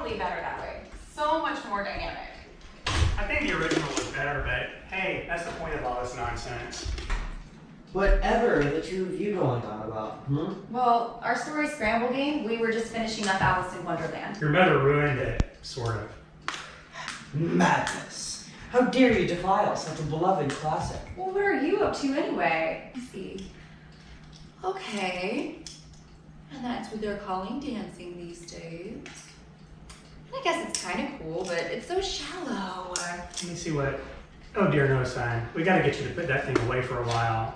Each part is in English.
totally better that way. So much more dynamic. I think the original was better, but hey, that's the point of all this nonsense. Whatever the two of you going on about, Well, our story Scramble game, we were just finishing up Alice in Wonderland. Your mother ruined it, sort of. Madness. How dare you defile such a beloved classic? Well, what are you up to anyway? Let's see. Okay. And that's what they're calling dancing these days. I guess it's kind of cool, but it's so shallow. Let me see what... Oh dear, no, son. We gotta get you to put that thing away for a while.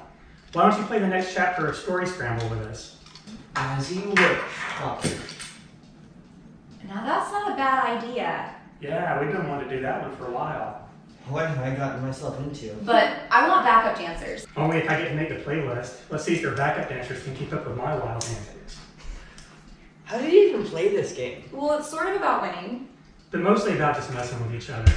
Why don't you play the next chapter of Story Scramble with us? As you wish, Papa. Now that's not a bad idea. Yeah, we've been wanting to do that one for a while. What have I gotten myself into? But I want backup dancers. Only if I get to make the playlist. Let's see if their backup dancers can keep up with my wild antics. How did you even play this game? Well, it's sort of about winning. But mostly about just messing with each other.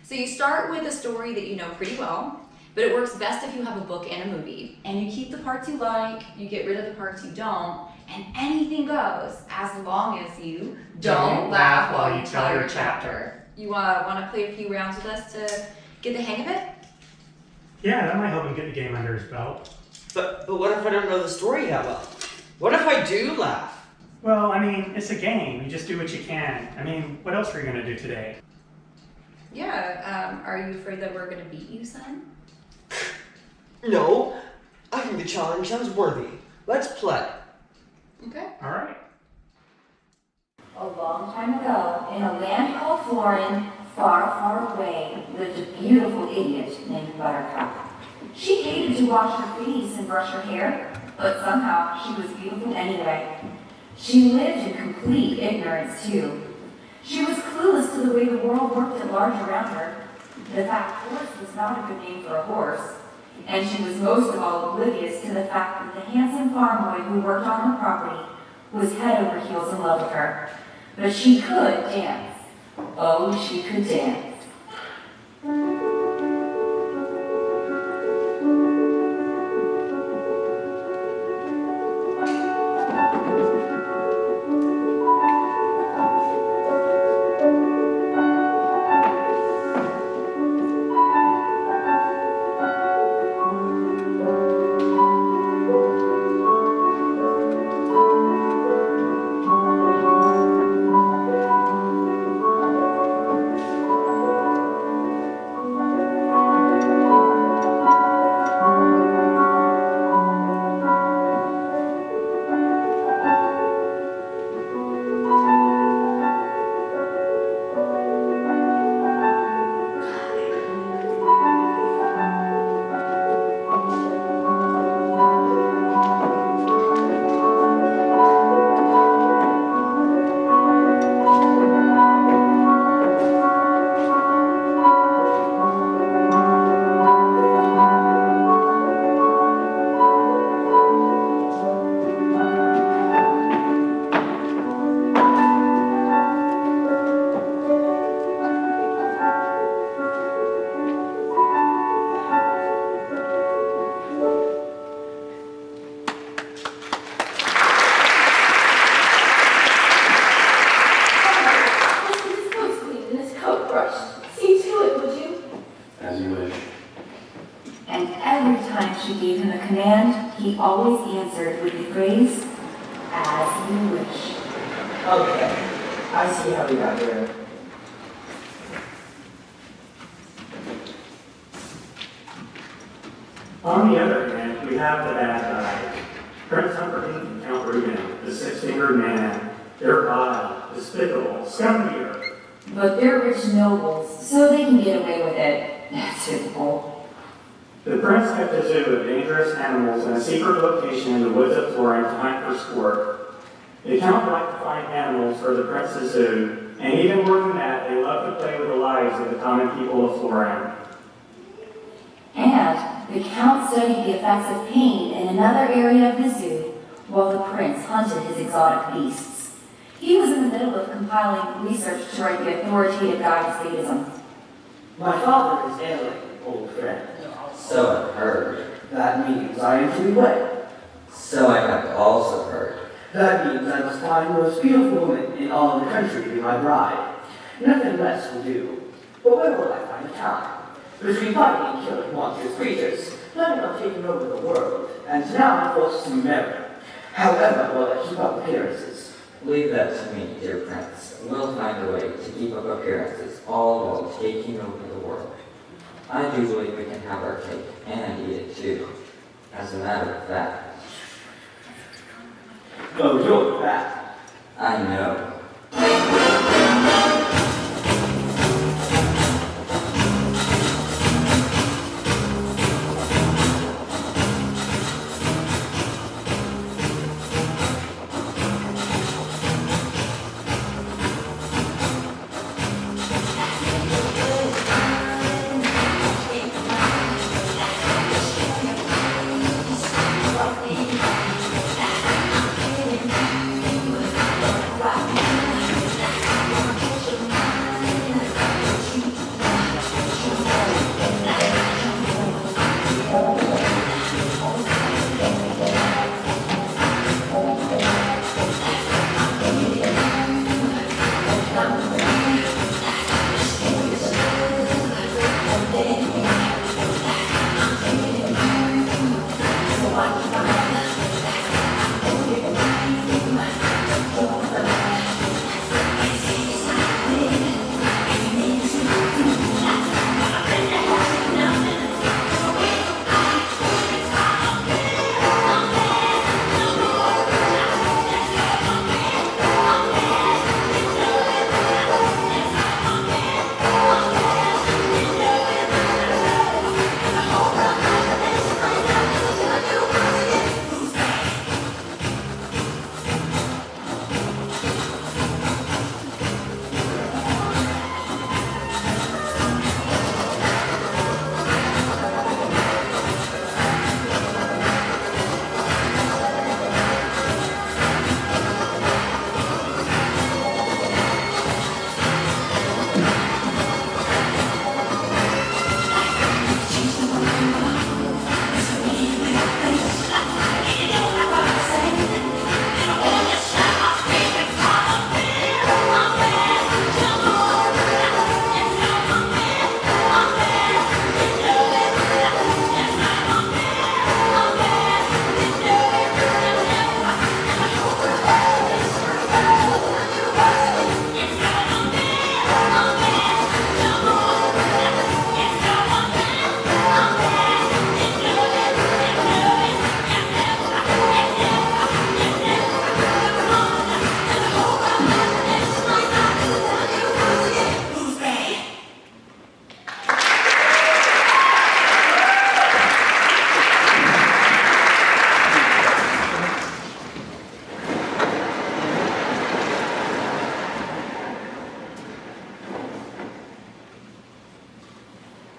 So you start with a story that you know pretty well, but it works best if you have a book and a movie. And you keep the parts you like, you get rid of the parts you don't, and anything goes, as long as you don't laugh while you tell your chapter. You want to play a few rounds with us to get the hang of it? Yeah, that might help him get the game under his belt. But what if I don't know the story that well? What if I do laugh? Well, I mean, it's a game. You just do what you can. I mean, what else are you going to do today? Yeah, are you afraid that we're going to beat you, son? No, I think the challenge sounds worthy. Let's play. Okay. All right. A long time ago, in a land called Florin, far, far away, lived a beautiful idiot named Buttercup. She hated to wash her face and brush her hair, but somehow she was beautiful anyway. She lived in complete ignorance, too. She was clueless to the way the world worked at large around her. The fact horse was not a good name for a horse, and she was most of all oblivious to the fact that the handsome farm boy who worked on her property was head over heels in love with her. But she could dance. Oh, she could dance. He always answered with the phrase, "As you wish." Okay, I see how we got here. On the other hand, we have the bad guys. Prince Humperdinck and Count Reuben, the six-fingered man. They're vile, despicable, scum of the earth. But they're rich nobles, so they can get away with it. That's typical. The prince kept a zoo of dangerous animals in a secret location in the woods of Florin to hunt for sport. The count liked to find animals for the prince's zoo, and even more than that, they loved to play with the lives of the common people of Florin. And the count studied the effects of pain in another area of the zoo, while the prince hunted his exotic beasts. He was in the middle of compiling research to write the authoritative guide to sadism. My father is ailing, old friend. So I've heard. That means I am to be wed. So I have also heard. That means I must find the most beautiful woman in all the country to be my bride. Nothing less will do. But where will I find the time? Between fighting and killing monstrous creatures, planning on taking over the world, and now I'm forced to marry. However, will I keep up appearances? Leave that to me, dear prince. We'll find a way to keep up appearances, all while taking over the world. I do believe we can have our cake and eat it too. As a matter of fact, Oh, you're bad. I know.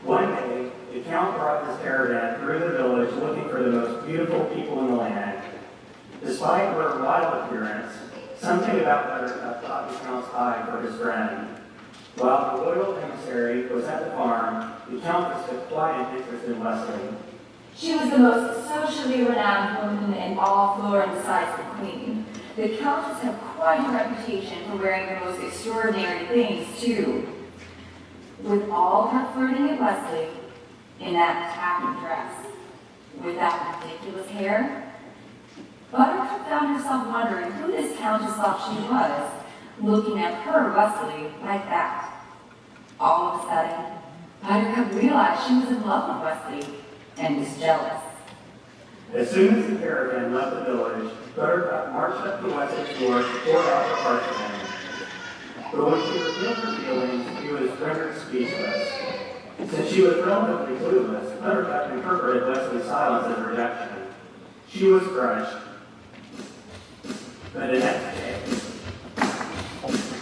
One day, the Count brought his caravan through the village looking for the most beautiful people in the land. Despite her wild appearance, something about Buttercup caught the Count's eye for his friend. While the royal emissary was at the farm, the Countess took quite an interest in Leslie. She was the most socially renowned woman in all Florida besides the Queen. The Countess had quite a reputation for wearing the most extraordinary things, too. With all her flirting at Leslie, in that tacky dress, with that ridiculous hair, Buttercup found herself wondering who this Countess thought she was, looking at her, Leslie, like that. All of a sudden, Buttercup realized she was in love with Leslie and was jealous. As soon as the caravan left the village, Buttercup marched up to Wessex door to pour out her heart to him. But when she revealed her feelings, he was rendered speechless. Since she was relatively clueless, Buttercup interpreted Leslie's silence as rejection. She was crushed. But the next day,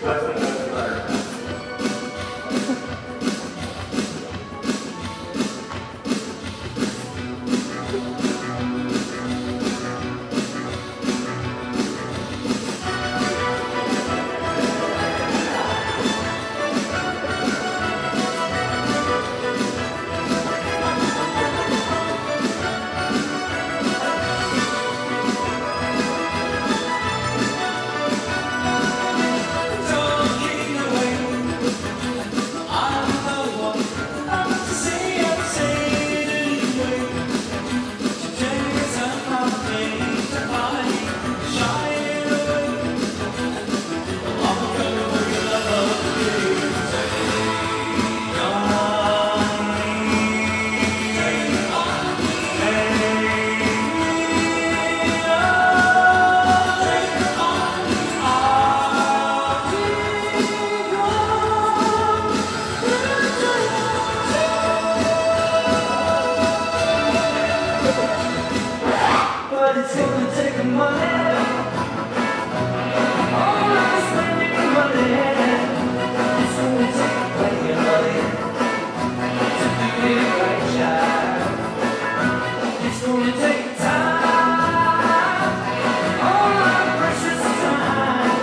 Leslie goes to Buttercup. gonna take money. All I'm spending money. It's gonna take plenty of money to do it right, child. It's gonna take time, all my precious time.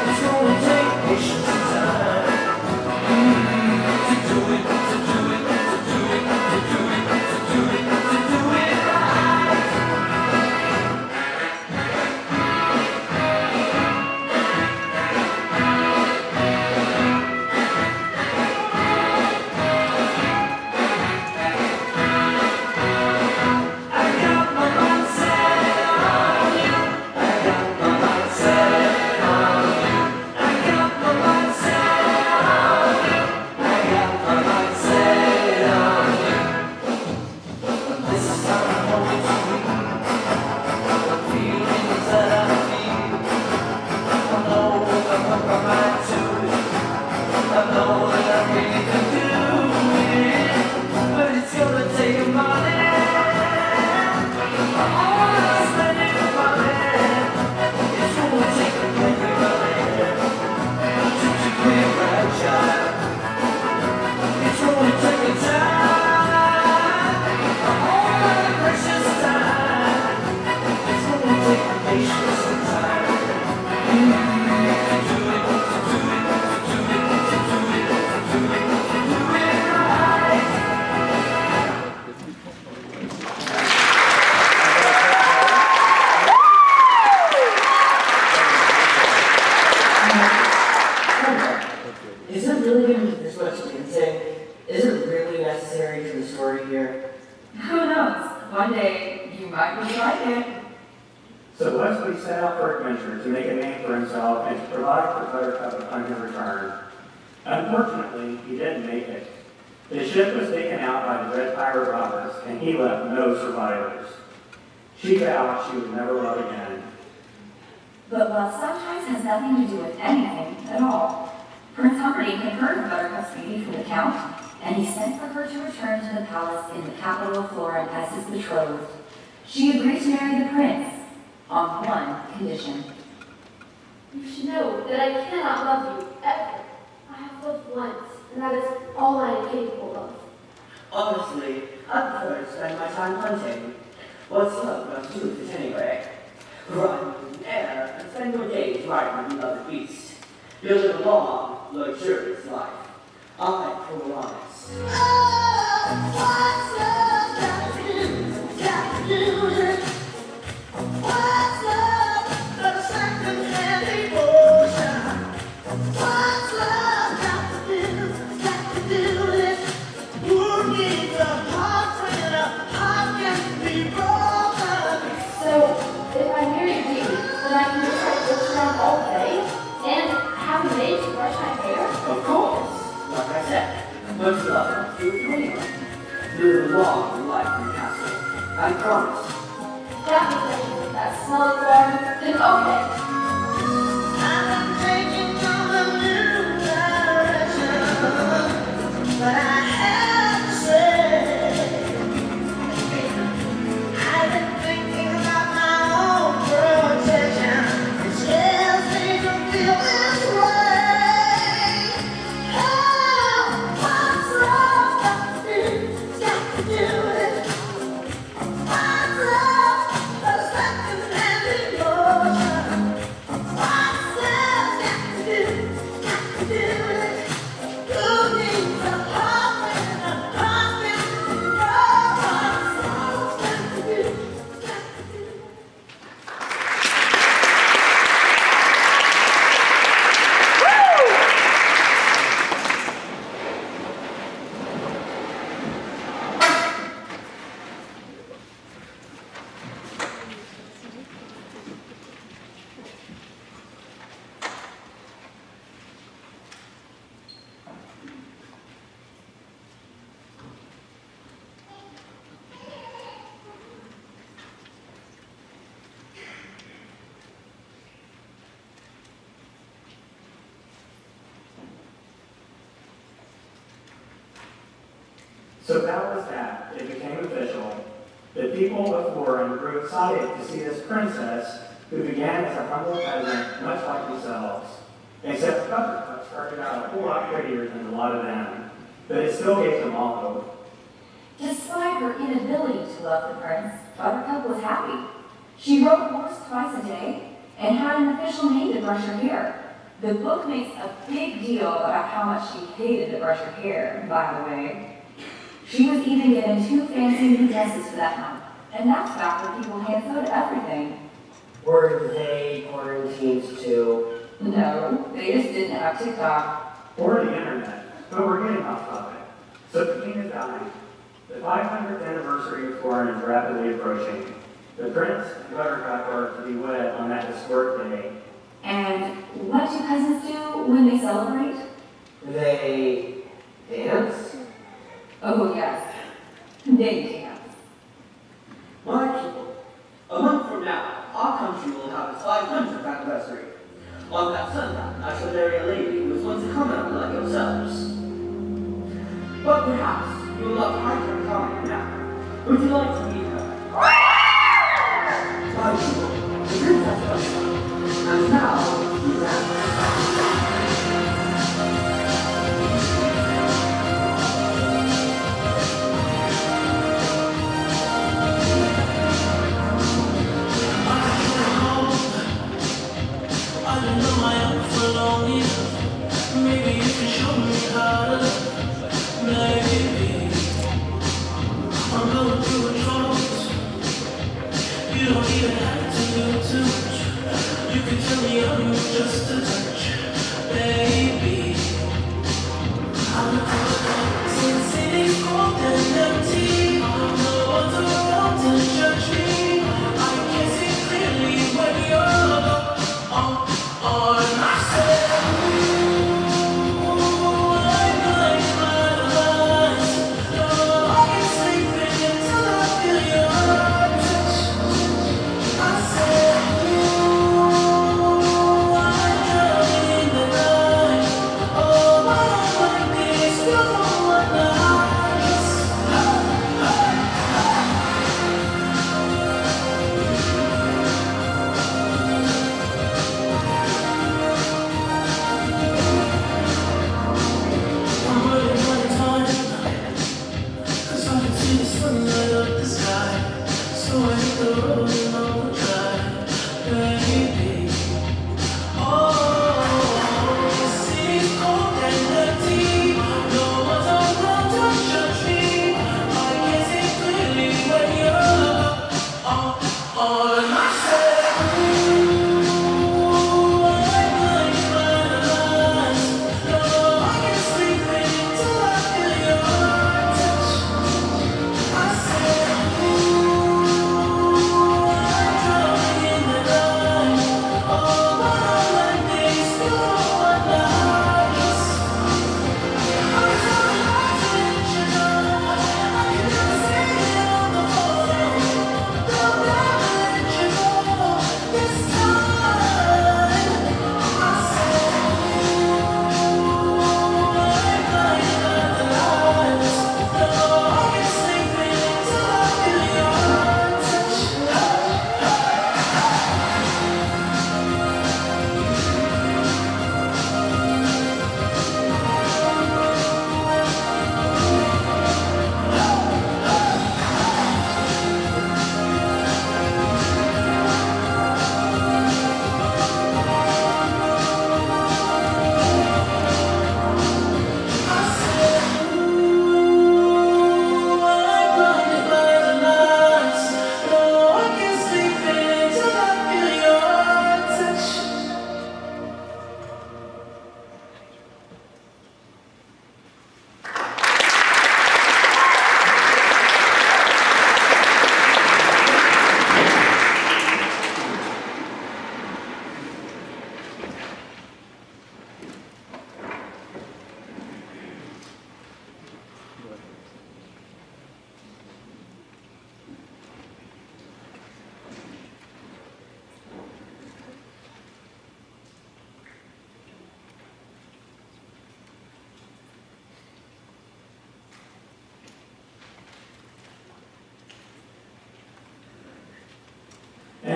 It's gonna take patience and time to do it, to do it, to do it, to do it, to do it, to do it right. I got my mind set on you. I got my mind set on you. I got my mind set on you. I got my mind set on you. This is how I know it's true. The feelings that I feel. I know if I put my mind to it, I know that I really can do it. But it's gonna take money. All I'm spending money. It's gonna take plenty of money to do it right, child. It's gonna take a time, all my precious time. It's gonna take patience and time to do it, to do it, to do it, to do it, to do it, to do it right. Is it really going to be this much dancing? Is it really necessary to the story here? Who knows? One day you might really like it. So Wesley set out for adventure to make a name for himself and to provide for Buttercup upon his return. Unfortunately, he didn't make it. His ship was taken out by the Red Pirate robbers, and he left no survivors. She vowed she would never love again. But love sometimes has nothing to do with anything at all. Prince Humphrey had heard of Buttercup's beauty from the Count, and he sent for her to return to the palace in the capital of Florence as his betrothed. She agreed to marry the prince on one condition. You should know that I cannot love you ever. I have loved once, and that is all I am capable of. Honestly, I prefer to spend my time hunting. What's love but to do with it anyway? Run in the air and spend your days riding a beloved beast. You'll live a long, luxurious life. I'll fight for honest. So, if I marry you, then I can just like look around all day and have a maid to brush my hair? Of course, like I said, much love to anyone. Live a long life in the castle. I promise. That means I should that smelly farm, then okay. I'm taking on a new direction, but I have to say, I've been thinking about my own protection. It scares me to feel this way. Oh, what's love got to do? It's got to do with it. What's love but a second-hand emotion? What's love got to do? It's got to do with it. Who needs a heart when a heart is broken? What's love got to do? It's got to do with it. So that was that. It became official. The people of Florin grew excited to see this princess who began as a humble peasant much like themselves, except Buttercup started out a whole lot prettier than a lot of them, but it still gave them all hope. Despite her inability to love the prince, Buttercup was happy. She rode a horse twice a day and had an official maid to brush her hair. The book makes a big deal about how much she hated to brush her hair, by the way. She was even given 2 fancy new dresses for that month, and that's back when people hand sewed everything. Were they quarantined too? No, they just didn't have TikTok. Or the internet, but we're getting off topic. So the king is dying. The 500th anniversary of Florin is rapidly approaching. The prince and Buttercup are to be wed on that historic day. And what do cousins do when they celebrate? They dance? Oh yes, they dance. My people, a month from now, our country will have its 500th anniversary. On that Sunday, I shall marry a lady who is once a commoner like yourselves. But perhaps you will not find her coming now. Would you like to meet her? My people, the princess Elsa, and now he dance. I've been on my own for long enough. Maybe you can show me how to love. Maybe I'm going through a drought. You don't even have to do too much. You can tell me I'm just a touch, baby. I'm looking for since city's cold and empty. No one's around to judge me. I can see clearly when you're on my side. Ooh, I'm blinded by the lights. No, I can sleep until I feel your touch. I said, ooh, I'm drowning in the night.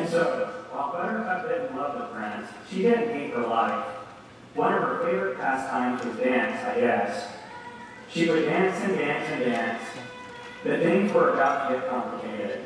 And so, while Buttercup didn't love the prince, she didn't hate her life. One of her favorite pastimes was dance, I guess. She would dance and dance and dance, but things were about to get complicated.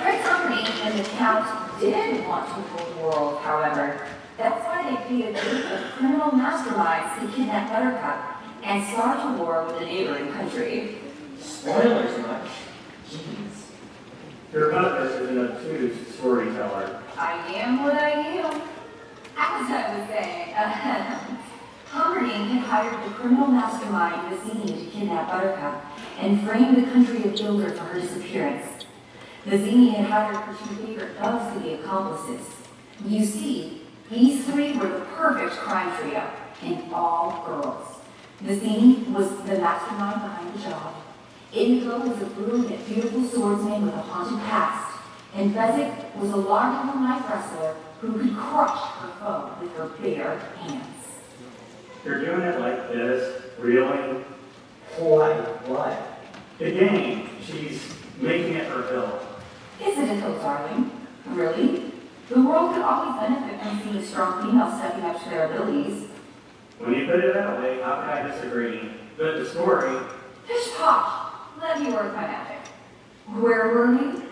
Prince Harmony and the Count did want to rule the world, however. That's why they created a group of criminal masterminds to kidnap Buttercup and start a war with a neighboring country. Spoilers much. Jeez. Your mother is an obtuse storyteller. I am what I am. As I was saying, Harmony had hired the criminal mastermind Vizzini to kidnap Buttercup and frame the country of Gilder for her disappearance. Vizzini had hired her two favorite thugs to be accomplices. You see, these three were the perfect crime trio, and all girls. Vizzini was the mastermind behind the job. Indigo was a brilliant, beautiful swordsman with a haunted past, and Fezzik was a larger-than-life wrestler who could crush her foe with her bare hands. You're doing it like this? Really? Why? What? The game. She's making it her hill. Is it a hill, darling? Really? The world could always benefit from seeing strong females stepping up to their abilities. When you put it that way, how could I disagree? But the story... Pish posh! Let me work my magic. Where were we?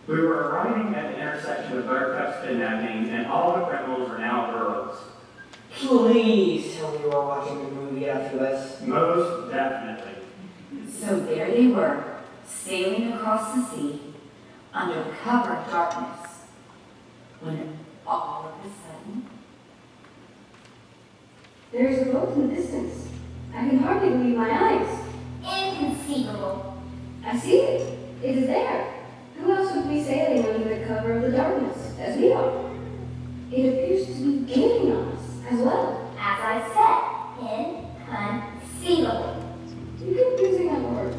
We were arriving at the intersection of Buttercup's kidnapping, and all the criminals are now girls. Please tell me you are watching the movie after this. Most definitely. So there they were, sailing across the sea, under the cover of darkness, when all of a sudden... There is a boat in the distance. I can hardly believe my eyes. Inconceivable. I see it. It is there. Who else would be sailing under the cover of the darkness, as we are? It appears to be gaining on us as well. As I said, inconceivable. You keep using that word.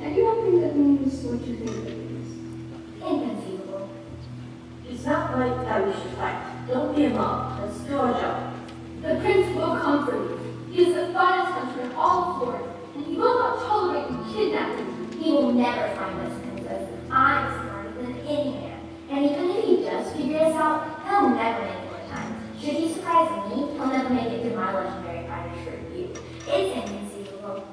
I do not think that means what you think it means. Inconceivable. It's not right that we should fight. Don't be a mom. Let's do our job. The prince will come for you. He is the finest hunter in all of Florida, and he will not tolerate you kidnapping. He will never find us, princess. I'm smarter than any man. And even if he does figure us out, he'll never make it in time. Should he surprise me, he'll never make it through my legendary fighter's review. It's inconceivable.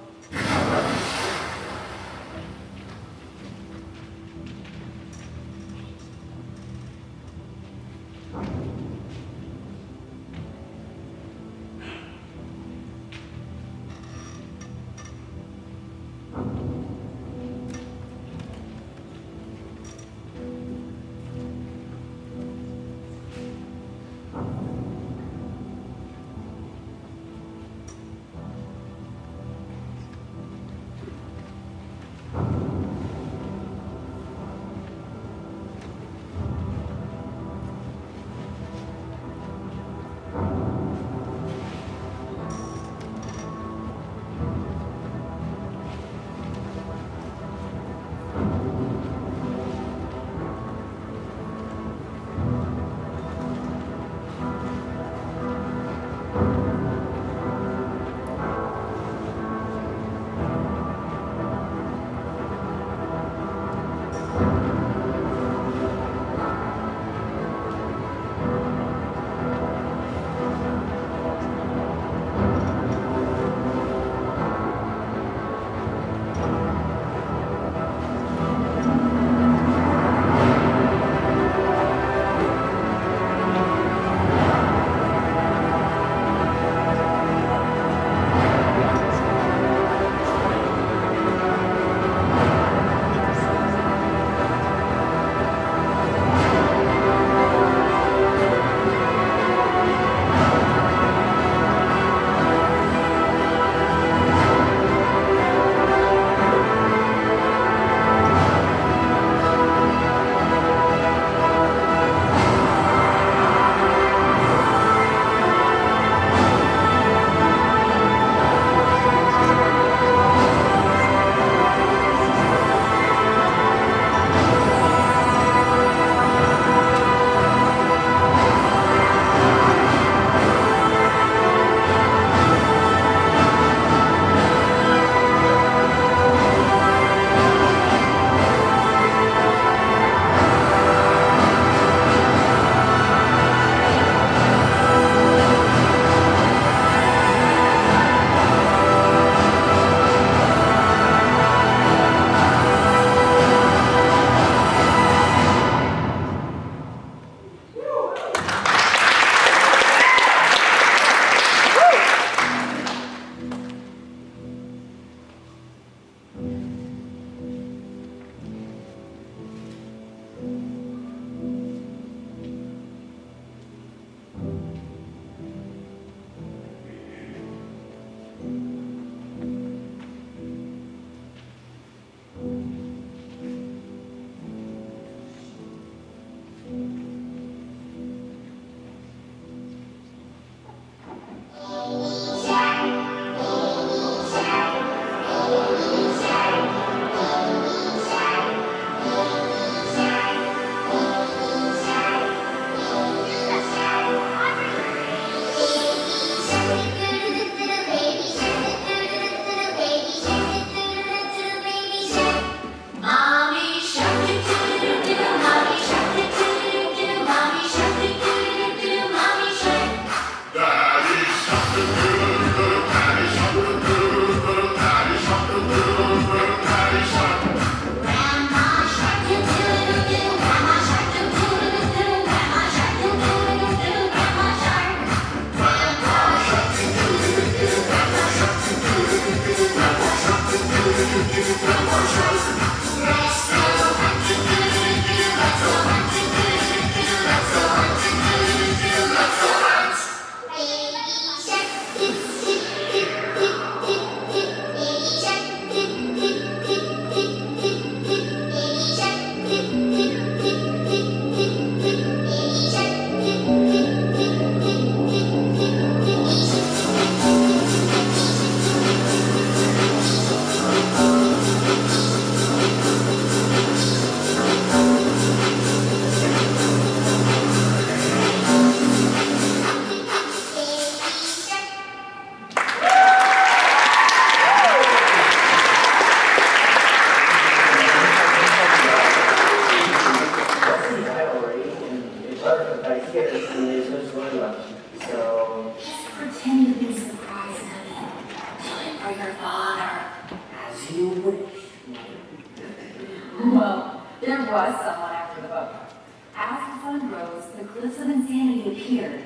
cliffs of insanity appeared.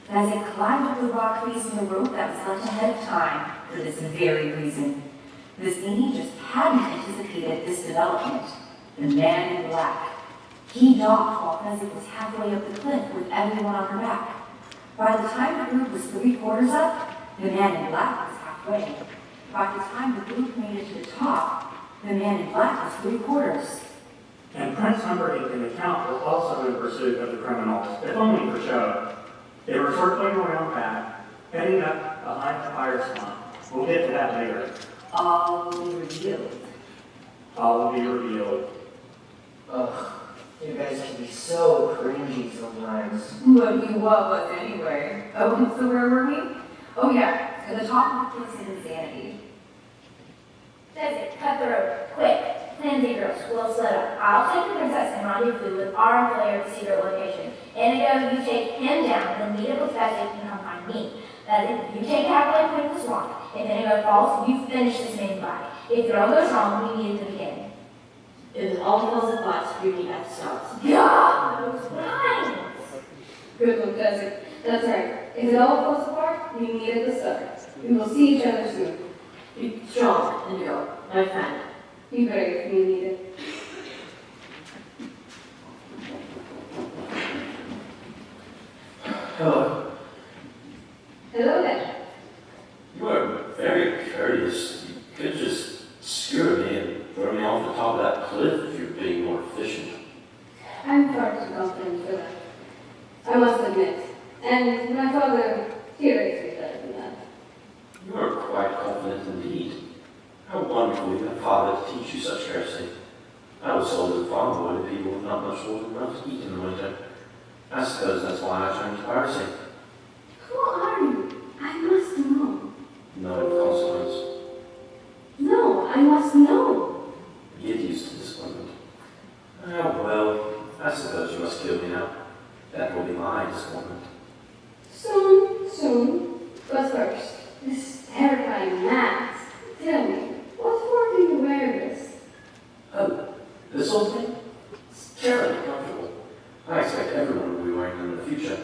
And as it climbed up the rock face of the rope that was left ahead of time for this very reason, this lady just hadn't anticipated this development. The man in black. He docked while Fezzik was halfway up the cliff with everyone on her back. By the time the group was 3/4 up, the man in black was halfway. By the time the group made it to the top, the man in black was 3/4. And Prince Humperdinck and the Count were also in pursuit of the criminals, if only for show. They were circling around back, heading up behind the fire swamp. We'll get to that later. All will be revealed. All will be revealed. Ugh, you guys can be so cringy sometimes. What you was anyway. Oh, so where were we? Oh yeah, at the top of the cliffs of insanity. Says it, cut the rope, quick. Pansy girls, we'll split up. I'll take the princess and rendezvous with our employer at the secret location. Indigo, you take him down, then meet up with Fezzik and come find me. That is, you take halfway point of the swamp. If Indigo falls, you finish this main fight. If it all goes wrong, we meet at the beginning. If it all falls apart, you meet at the start. God, those lines! Good one, Fezzik. That's right. If it all falls apart, we meet at the start. We will see each other soon. Be strong, Indigo, my friend. Be brave if you need it. Hello. Hello there. You are very courteous. You could just skewer me and throw me off the top of that cliff if you're being more efficient. I'm far too confident for that. I must admit. And my father, he raised me better than that. You are quite confident indeed. How wonderful you have a father to teach you such courtesy. I was told as a farm boy that people with not much more than enough to eat in the winter. I suppose that's why I turned to piracy. Who are you? I must know. No consequence. No, I must know. Get used to disappointment. Oh well, I suppose you must kill me now. That will be my disappointment. Soon. But first, this terrifying mask. Tell me, what for do you wear this? Oh, this old thing? It's terribly comfortable. I expect everyone will be wearing them in the future.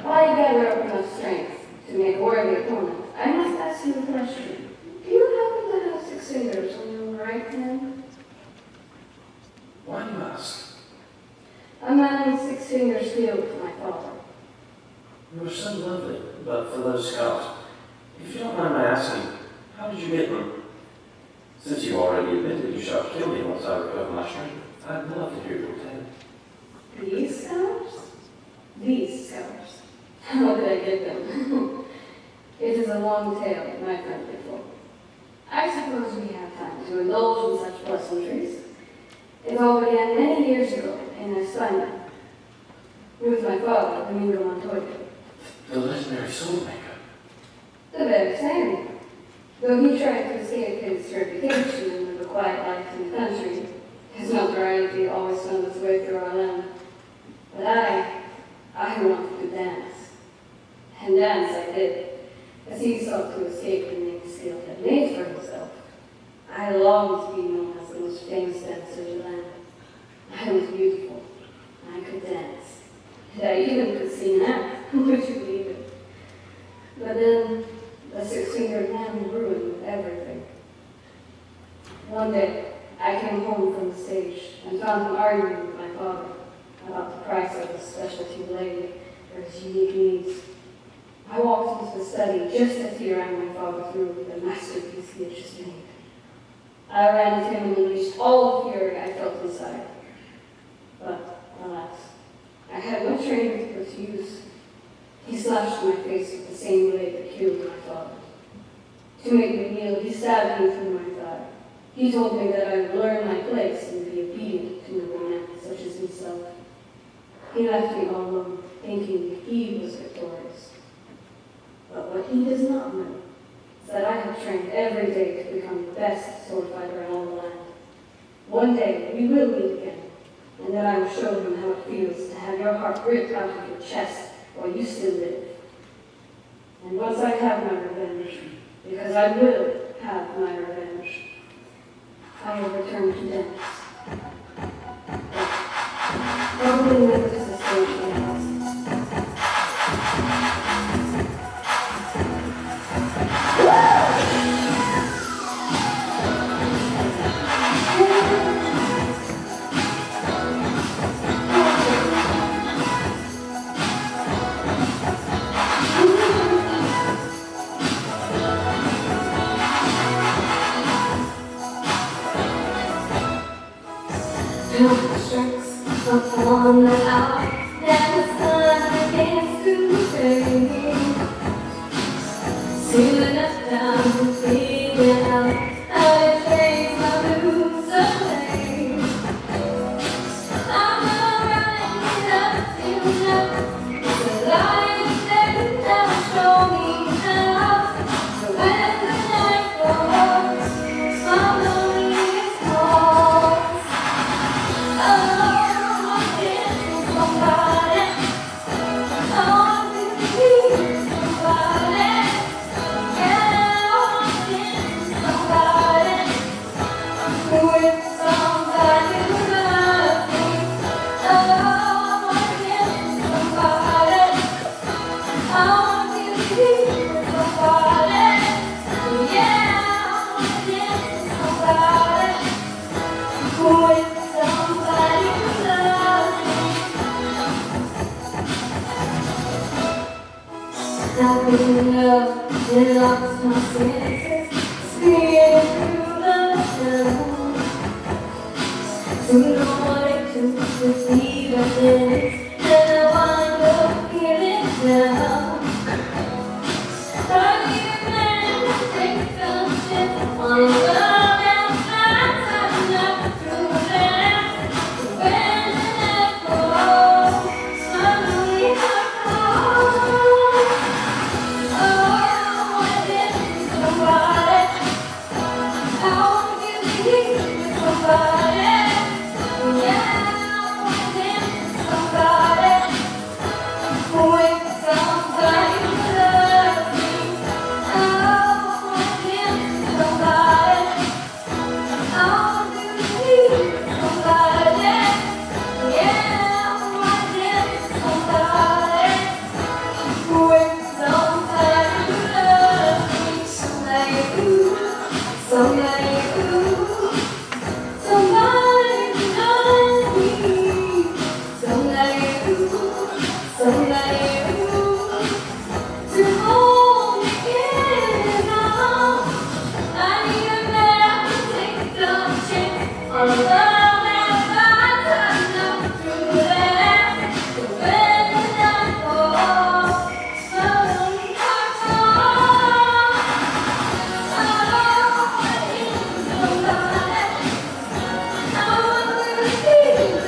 While you gather up enough strength to make a worthy opponent, I must ask you a question. Do you happen to have 6 fingers on your right hand? Why do you ask? A man with 6 fingers healed my father. You are so lovely, but for those scars, if you don't mind my asking, how did you get them? Since you already admitted you shall kill me once I recover my strength, I'd love to hear your tale. These scars? These scars. How did I get them? It is a long tale, my friend before. I suppose we have time to indulge in such pleasantries. It all began many years ago in España with my father, Domingo Montoya. The legendary sword maker. The very same. Though he tried to escape his reputation and live a quiet life in the country, his notoriety always found its way through our land. But I wanted to dance. And dance I did, as he sought to escape the name Skill had made for himself. I longed to be known as the most famous dancer in the land. I was beautiful. I could dance. And I even could sing and act. Would you believe it? But then, the 6-fingered man ruined everything. One day, I came home from the stage and found him arguing with my father about the price of a specialty blade for his unique needs. I walked into the study just as he ran my father through with the masterpiece he had just made. I ran at him and unleashed all the fury I felt inside. But, alas, I had no training to put to use. He slashed my face with the same blade that killed my father. To make me kneel, he stabbed me through my thigh. He told me that I would learn my place and be obedient to noble men such as himself. He left me all alone, thinking he was victorious. But what he does not know is that I have trained every day to become the best sword fighter in all the land. One day we will meet again, and then I will show him how it feels to have your heart ripped out of your chest while you still live. And once I have my revenge, because I will have my revenge, I will return to dance. But probably never to strikes upon the hour that the sun begins to fade. Soon enough time to figure out how to change my blues away. I'm not running it up to now. The light that never show me now. So when the night falls, my loneliness calls. Oh, I'm missing somebody. Oh, I'm missing somebody. Yeah, I'm missing somebody. With somebody who loves me. Oh, I'm missing somebody. I'm missing somebody. Yeah, I'm missing somebody. With somebody who loves me. I've been up and lost my senses, speeding through the town. To know what it took to see the things, and I wind up feeling down. I need a man to take some shit on a love outside, I've enough to last. When the night falls, suddenly I call. Oh, I miss somebody. I want you to hear somebody. Yeah, I miss somebody. With somebody who loves me. Oh, I miss somebody. I want you to hear somebody. Yeah, I miss somebody. With somebody who loves me. Somebody who, somebody who, somebody who loves me. Somebody who, somebody who, to hold me in his arms. I need a man to take the chance on a love that's not enough to last. But when the night falls, suddenly I call. Oh, I need somebody. I want to be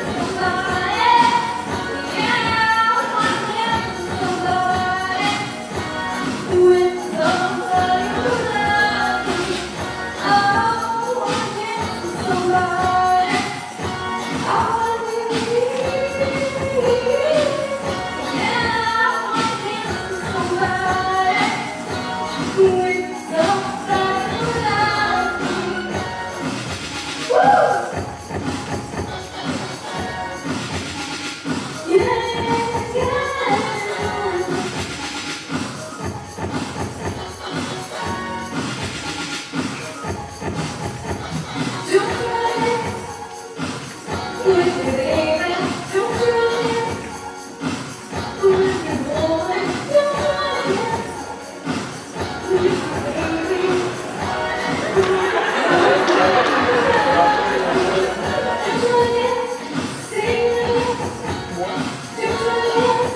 somebody. Yeah, I need somebody. With somebody who loves me. Oh, I need somebody. I want to be. Yeah, I need somebody. With somebody who loves me. Woo! Yeah, yeah. Don't try it with your baby. Don't try it with your boy. Don't try it with your baby. Don't try it, sing it. Don't try it,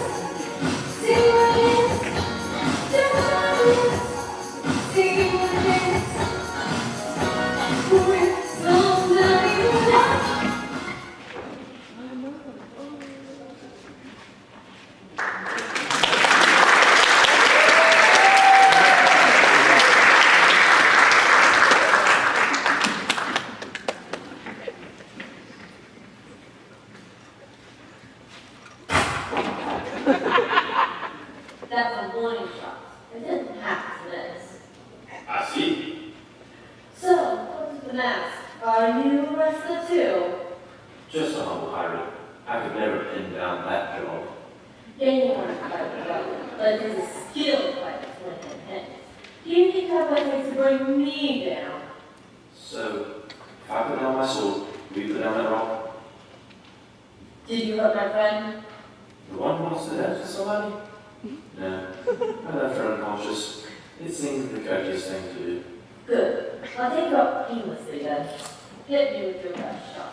sing it. Don't try it, sing it. With somebody who loves me. That's a warning shot. It didn't have to this. I see. So, what's the mask? Are you arrested too? Just a humble pirate. I could never pin down that job. You weren't quite well, but there's a skilled fighter like him. Do you think that what takes to bring me down? So, if I put down my sword, will you put down that rock? Did you hurt my friend? The one who wants to dance with somebody? No. I left her unconscious. It seems the courteous thing to do. Good. I'll take you up painlessly then. Hit me with your best shot.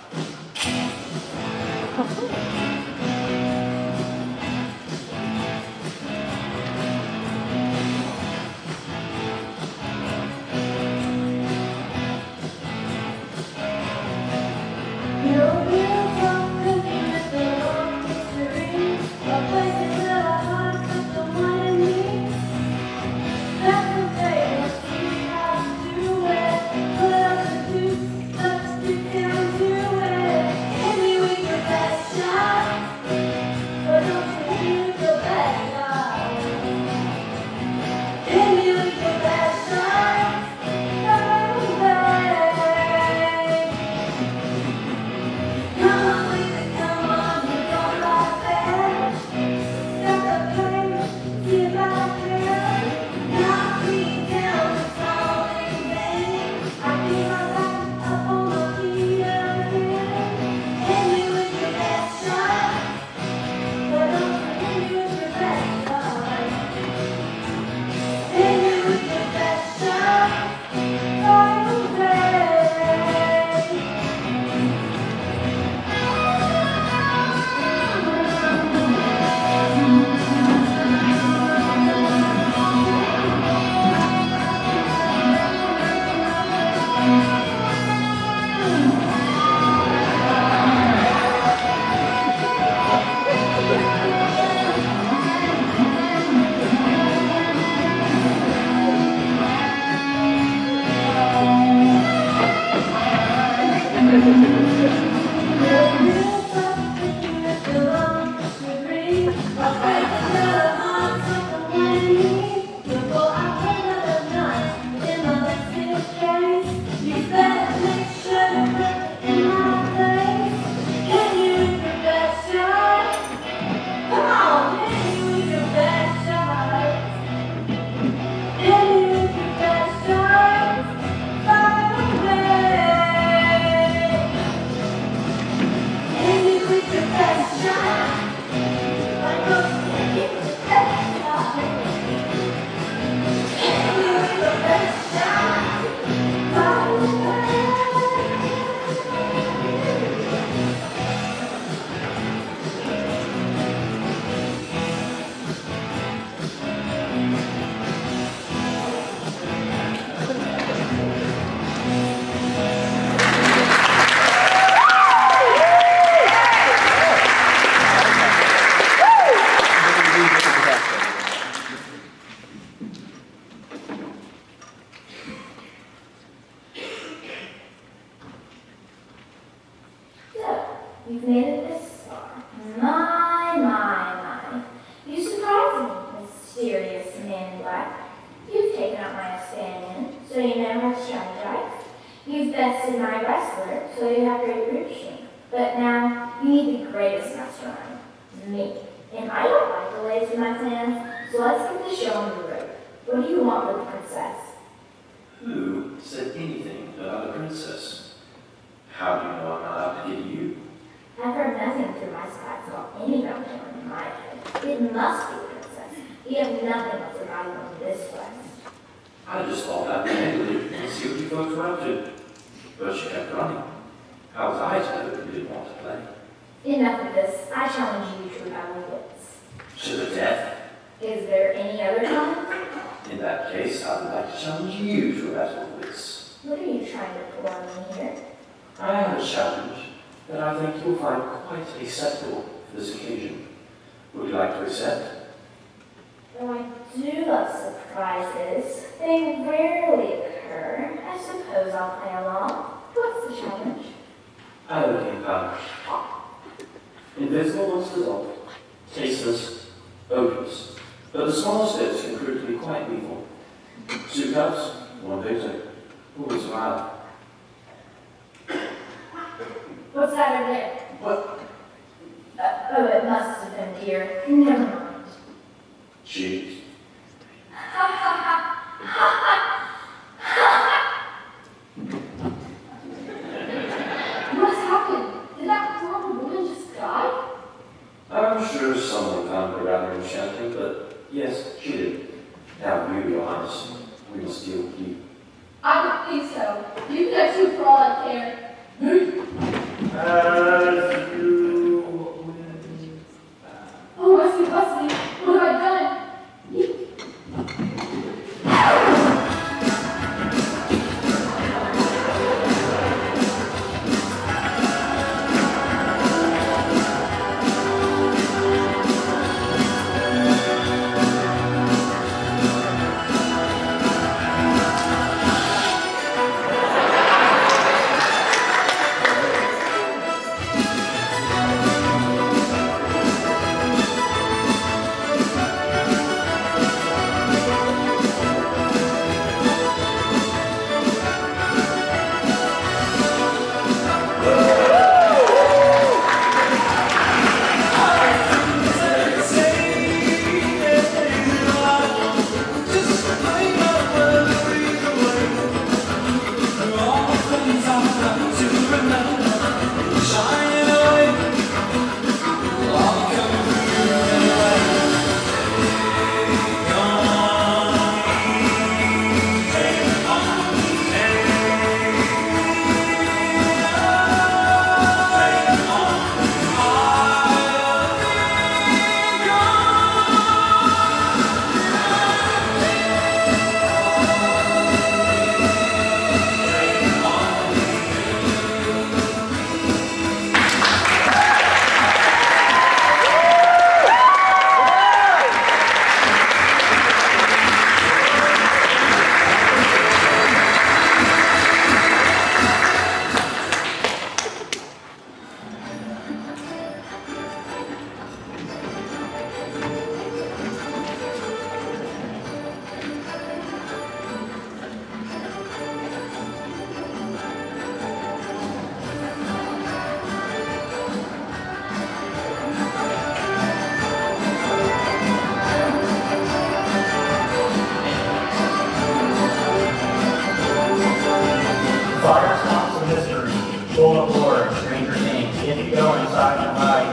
You've made it this far. My. You surprise me, mysterious man in black. You've taken up my stand-in, so you know how to strategize. You've bested my wrestler, so you have great root strength. But now, you need the greatest mastermind, me. And I don't like delays in my plans, so let's get the show on the road. What do you want with the princess? Who said anything about a princess? How do you know I'm not out to get you? I've heard nothing through my spies about any young woman in my head. It must be the princess. You have nothing else valuable in this quest. I just thought I'd handle it and see what you folks were up to. But she kept running. How was I to know that you didn't want to play? Enough of this. I challenge you to a battle of wits. To the death. Is there any other comment? In that case, I would like to challenge you to a battle of wits. What are you trying to pull on me here? I have a challenge that I think you'll find quite acceptable for this occasion. Would you like to accept? Though I do love surprises, they rarely occur. I suppose I'll play along. What's the challenge? I have a game powder. Invisible once dissolved, tasteless, odorless, but the smallest bits can prove to be quite lethal. 2 cups, 1 victim. Who will survive? What's that over there? What? Oh, it must have been deer. Never mind. Cheese. What happened? Did that poor woman just die? I'm sure someone found her rather enchanting, but yes, she did. Now you, Your Highness, we must deal with you. I don't think so. You can do for all I care.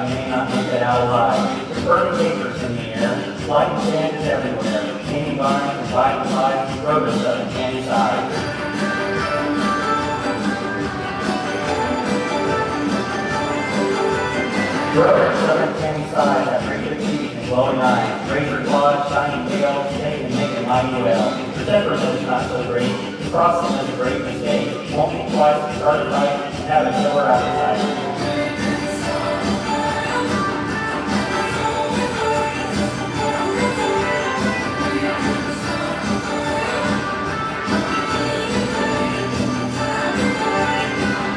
you may not make it out alive. There's burning vapors in the air, light and sand is everywhere. Hanging vines and fighting flies, rodents up and candy side. Rodents up and candy side have regular teeth and glowing eyes. Razor claws, shiny tails, they can make a mighty whale. Their temperament is not so great. Crossing is a great mistake. Won't be twice, started right, and have a killer appetite.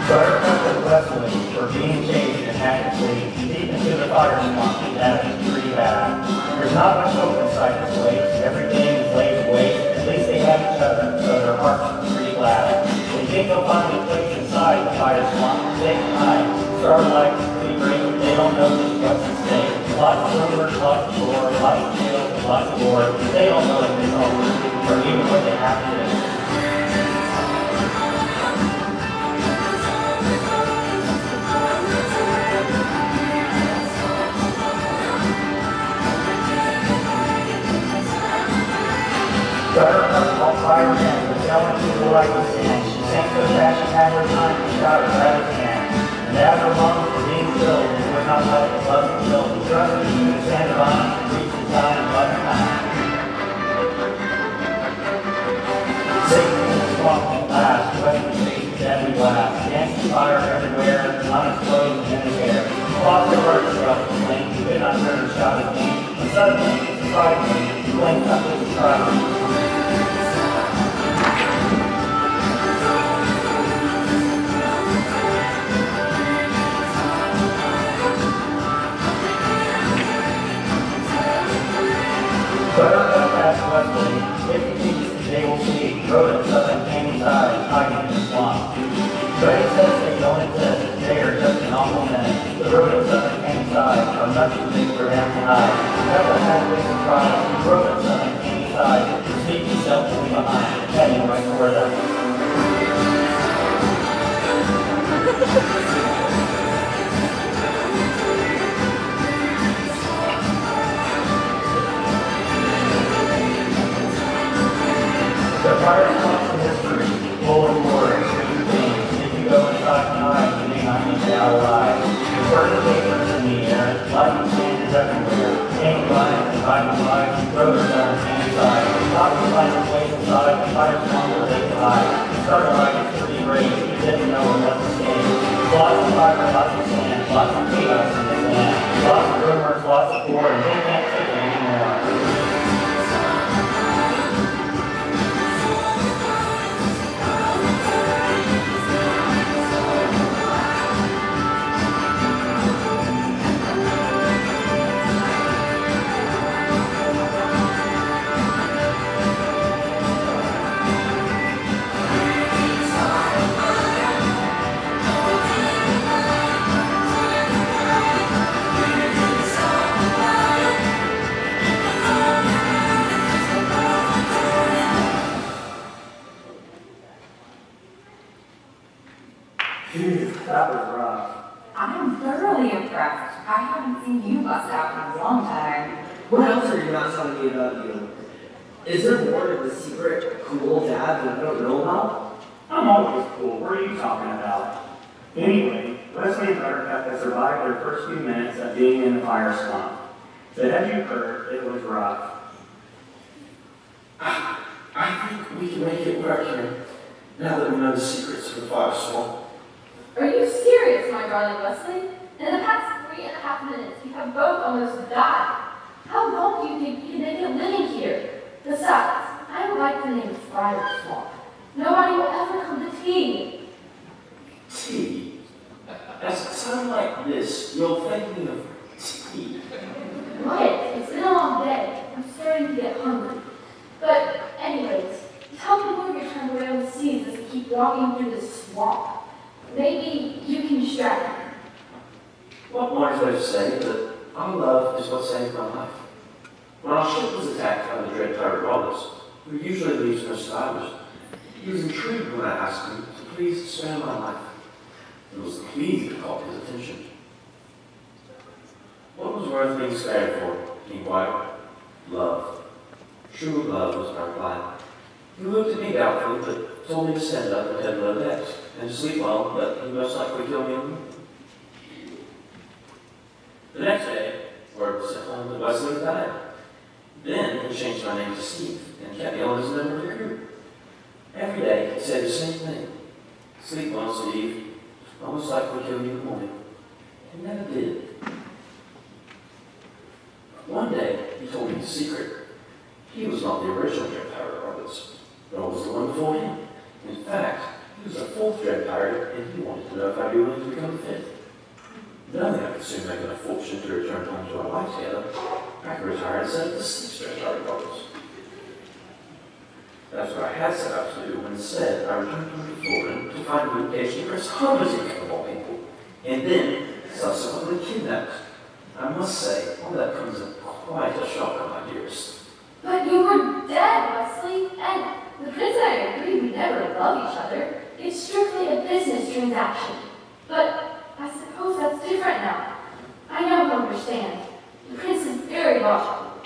Buttercup and Wesley were being chased and had to flee deep into the fire swamp, and that is pretty bad. There's not much hope inside this place. Everything is laid to waste. At least they have each other, so their hearts are pretty glad. They think they'll find a place inside the fire swamp. They can hide. Starlight is pretty great, but they don't know just what's at stake. Lots of rumors, lots of lore, lots of tales, and lots of war. They don't know if it's over, or even what they have to do. Buttercup called fire in, but telling people like the sin. She sank so fast she had her time to shot her out of hand. And as her lungs were being filled, it would not let the love be killed. He trusted she would stand on and reach the time and love time. Satan in the swamp at last, Western face the deadly blast. Dancing fire everywhere, unexploded in the air. Lost her heart struck the flame, he could not turn her shot again. But suddenly, surprisingly, the flame cut with his stride. Buttercup asked Wesley if he thinks they will see rodents up in candy side hiding in the swamp. But he says they don't exist. They are just an awful menace. The rodents up in candy side are nothing big for them to hide. Never had been surprised. Rodents up in candy side sneak themselves in behind, heading right toward them. The fire swamps in history, full of glory and strange things. If you go inside tonight, you may not make it out alive. There's burning vapors in the air, light and sand is everywhere. Hanging vines and fighting flies, rodents on the candy side. Not to find a place inside, the fire swamp where they can hide. It started like it's pretty great, you didn't know it was a escape. Lots of fire, lots of sand, lots of chaos in this land. Lots of rumors, lots of war, and they can't take it anymore. Phew, that was rough. I'm thoroughly impressed. I haven't seen you bust out in a long time. What else are you not telling me about you? Is there more to the secret, cool dad that I don't know about? I'm always cool. What are you talking about? Anyway, Wesley and Buttercup had survived their first few minutes of being in the fire swamp. But as you heard, it was rough. I think we can make it work here, now that we know the secrets of the fire swamp. Are you serious, my darling Wesley? In the past 3.5 minutes, you have both almost died. How long do you think you can make a living here? Besides, I don't like the name Fire Swamp. Nobody will ever come to tea. Tea? As a time like this, you're thinking of tea. Right, it's been a long day. I'm starting to get hungry. But anyways, tell me where you're trying to rail the seas as we keep walking through this swamp. Maybe you can distract me. What might I say that our love is what saved my life? When our ship was attacked by the dread pirate robbers, who usually leaves no survivors, he was intrigued when I asked him to please spare my life. It was the plea that caught his attention. worth being spared for, King White. Love. True love was my reply. He looked at me doubtfully, but told me to stand up and head below decks, and to sleep well, but he most likely kill me in the morning. The next day, word was sent home that Wesley had died. Then he changed my name to Steve, and kept me on as a member of the crew. Every day he said the same thing. Sleep well, Steve. Almost likely kill you in the morning. And never did. One day, he told me his secret. He was not the original Dread Pirate Roberts, nor was the one before him. In fact, he was a fourth Dread Pirate, and he wanted to know if I'd be willing to become the fifth. Knowing I could soon make enough fortune to return home to our life together, I could retire and set up the sixth Dread Pirate Roberts. That's what I had set out to do, when instead I returned home to Florida to find a location where it's hundreds of all people, and then subsequently kidnapped. I must say, all that comes as quite a shock on my dearest. But you were dead, Wesley, and the prince and I agree we never love each other. It's strictly a business transaction. But I suppose that's different now. I now understand. The prince is very logical.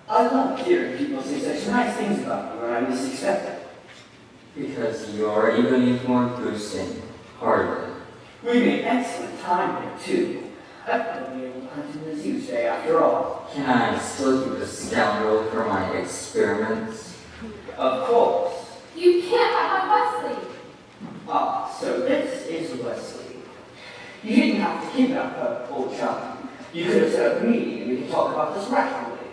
I love hearing people say such nice things about me when I least expect it. Because you're even more boosting. Hardly. We made excellent time here, too. I thought we able to hunt him as you say, after all. Can I still keep the scoundrel for my experiments? Of course. You can't have my Wesley. Ah, so this is Wesley. You didn't have to kidnap her, old chum. You could have set up a meeting and we could talk about this rationally.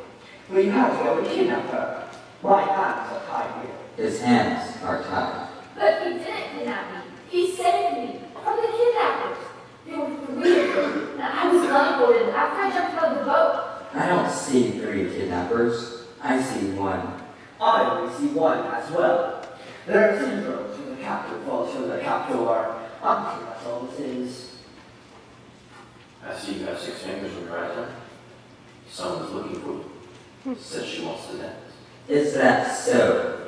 But you had to go and kidnap her. My hands are tied here. His hands are tied. But he didn't kidnap me. He saved me from the kidnappers. There were 3 of them, and I was blindfolded after I jumped out of the boat. I don't see 3 kidnappers. I see 1. I only see one as well. There are syndromes when the captor falls from the captor. I'm sure that's all this is. I see you have 6 fingers on your right hand. Someone's looking for you. Says she wants to dance. Is that so?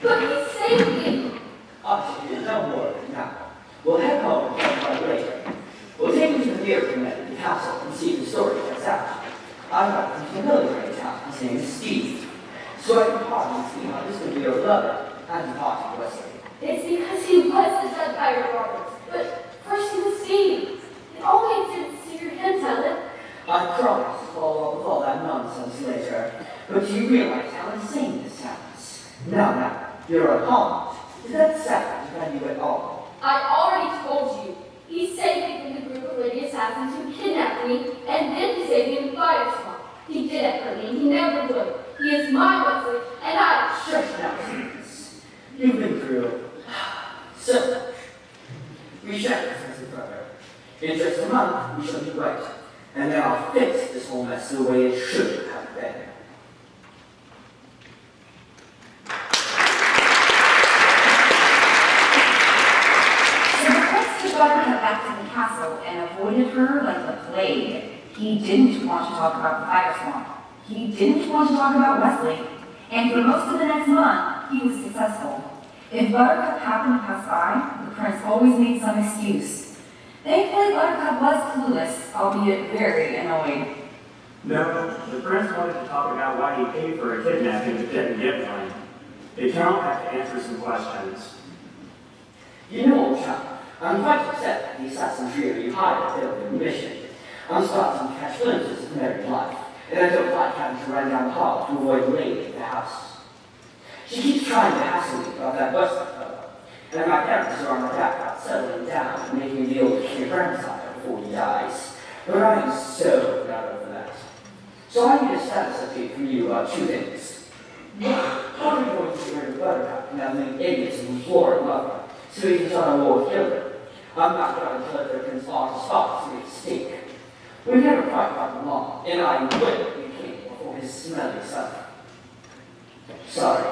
But he saved me. Don't worry now. We'll head home and talk about it later. We'll take him to the beer cabinet at the castle and see if the story gets out. I've got him from another great town. His name is Steve. So I can partly see how this could be your lover and party Wesley. It's because he was the Dread Pirate Roberts. But first he was Steve. It all makes sense to hear him tell it. I promise to follow up with all that nonsense later. But do you realize how insane this sounds? Now, you're unharmed. Does that sound offend you at all? I already told you. He saved me from the group of lady assassins who kidnapped me, and then he saved me in the fire swamp. He didn't hurt me, and he never would. He is my Wesley, and I... Shush now, please. You've been through so much. We shall discuss it further. In just a month, we shall be right. And then I'll fix this whole mess the way it should have been. So the prince took Buttercup back to the castle and avoided her like the plague. He didn't want to talk about the fire swamp. He didn't want to talk about Wesley. And for most of the next month, he was successful. If Buttercup happened to pass by, the prince always made some excuse. Thankfully, Buttercup was clueless, albeit very annoyed. No, the prince wanted to talk about why he paid for a kidnapping but didn't get one. The count had to answer some questions. You know, old chap, I'm quite upset that the assassin trio you hired failed their mission. I'm starting to catch glimpses of married life, and I don't like having to run down the hall to avoid the lady at the house. She keeps trying to hassle me about that Wesley fellow, and my parents are on my back about settling down and making a deal with your grandfather before he dies. But I am so proud over that. So I need a status update from you about 2 things. How are we going to get rid of Buttercup and that little idiots in Florida love her, so he can start a war with Gilbert? I'm not going to let their prince on the spot to make a stink. We've never quite gotten along, and I will be king before his smelly son. Sorry,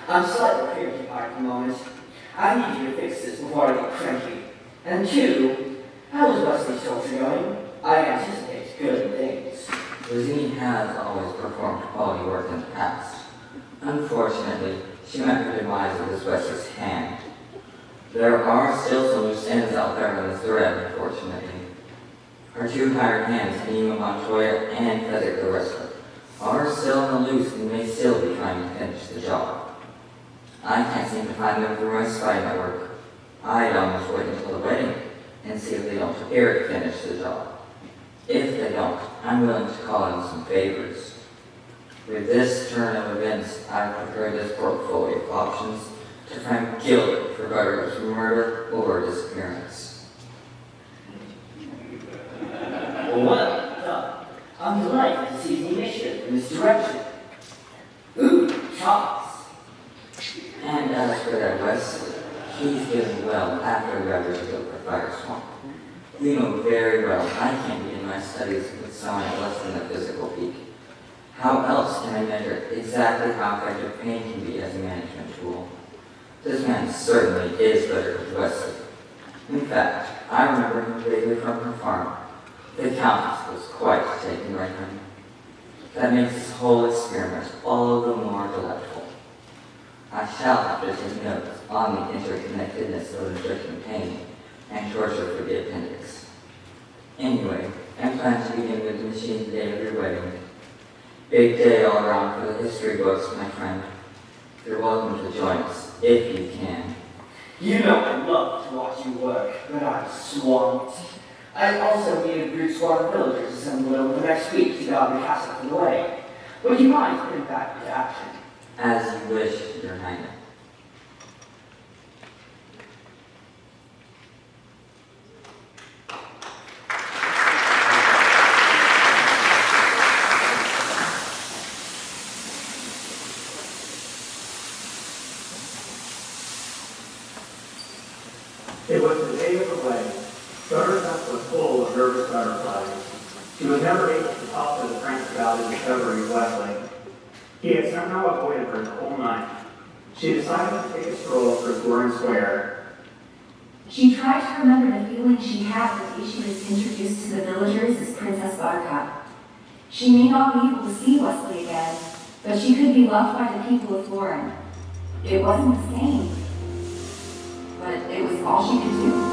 I'm slightly preoccupied at the moment. I need you to fix this before I get cranky. And 2, how is Wesley's torture going? I anticipate good things. Lizzie has always performed quality work in the past. Unfortunately, she met her demise with this Wesley's hand. There are still some loose ends out there in the thread, unfortunately. Our two hired hands, Nemo Montoya and Feather the wrestler, are still on the loose and may still be trying to finish the job. I can't seem to find them through my spy network. I'd almost wait until the wedding and see if they don't appear to finish the job. If they don't, I'm willing to call in some favors. With this turn of events, I've prepared this portfolio of options to find Gilbert for Butter's murder or disappearance. Well, I'm delighted to see the initiative in this direction. Ooh, Charles. And as for that Wesley, he's doing well after Robert's built the fire swamp. You know very well I can't begin my studies with someone at less than a physical peak. How else can I measure exactly how effective pain can be as a management tool? This man certainly is better than Wesley. In fact, I remember him vaguely from her farm. The Countess was quite taken by him. That makes this whole experiment all the more delightful. I shall have to take notes on the interconnectedness of inflicting pain and torture for the appendix. Anyway, I plan to begin with the machine the day of your wedding. Big day all around for the history books, my friend. You're welcome to join us, if you can. You know I love to watch you work, but I'm swamped. I also need a brute squad of villagers assembled over the next week to guard the castle for the wedding. Would you mind putting that into action? As you wish, Your Highness. It was the day of the wedding. Buttercup was full of nervous butterflies. She was never able to talk to the prince about his discovery of Wesley. He had somehow avoided her the whole night. She decided to take a stroll through Gordon Square. She tried to remember the feeling she had the day she was introduced to the villagers as Princess Buttercup. She may not be able to see Wesley again, but she could be loved by the people of Florin. It wasn't the same, but it was all she could do.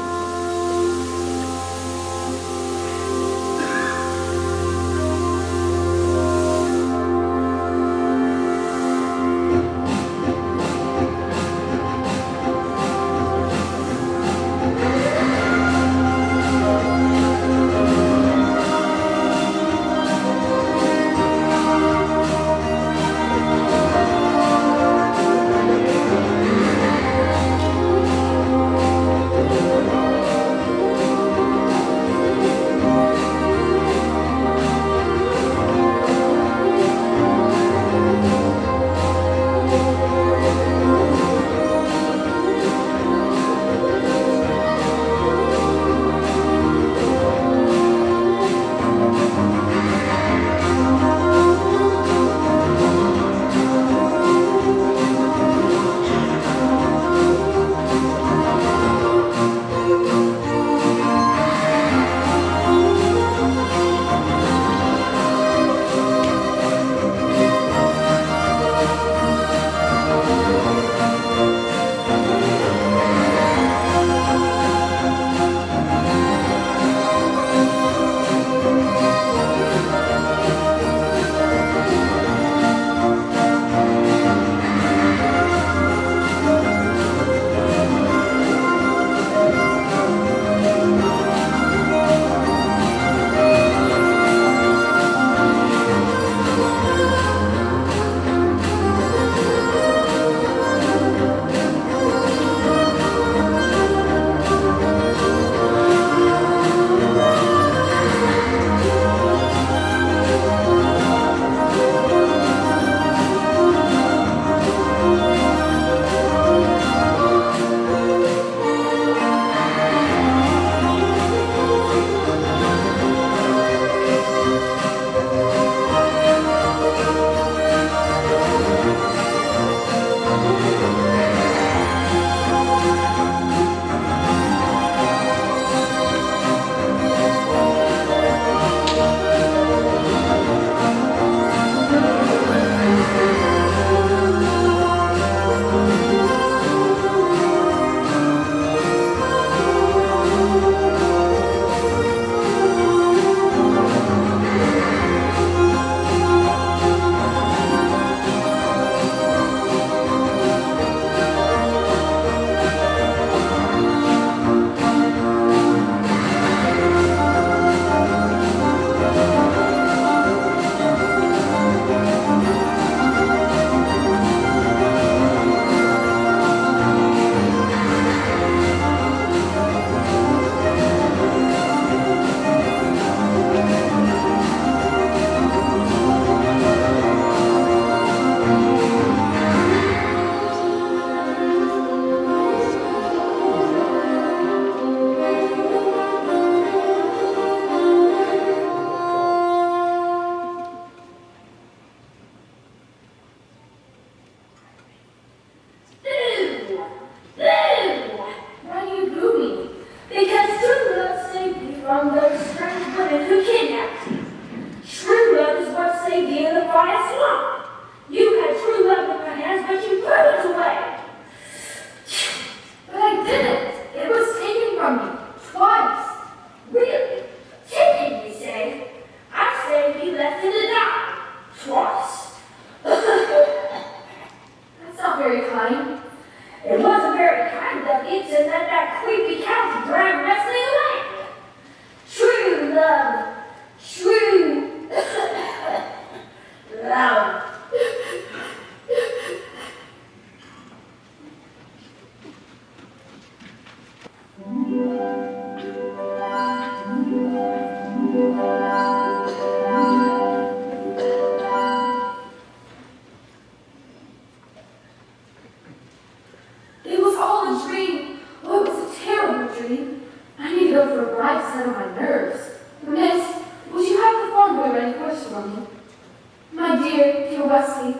for Wesley.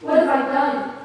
What have I done?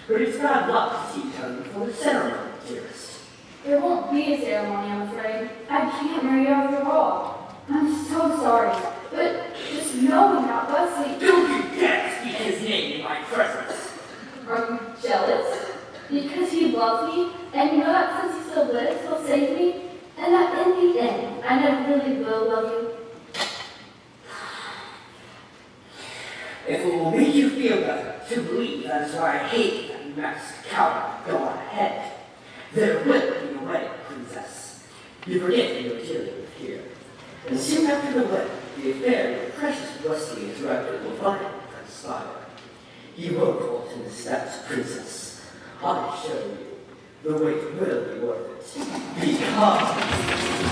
But it's bad luck to see each other before the ceremony, dearest. There won't be a ceremony, I'm afraid. I can't marry you after all. I'm so sorry, but just knowing that Wesley... Don't you dare speak his name in my presence! Are you jealous? Because he loves me, and you know that since he still lives, he'll save me, and that in the end, I never really will love you. If it will make you feel better to believe that is why I hate that masked coward, go on ahead. There will be a wedding, princess. You forget you're dealing with here. And soon after the wedding, the affair your precious Wesley interrupted will finally transpire. He will go to the steps, princess. I assure you, the wait will be worth it. Because...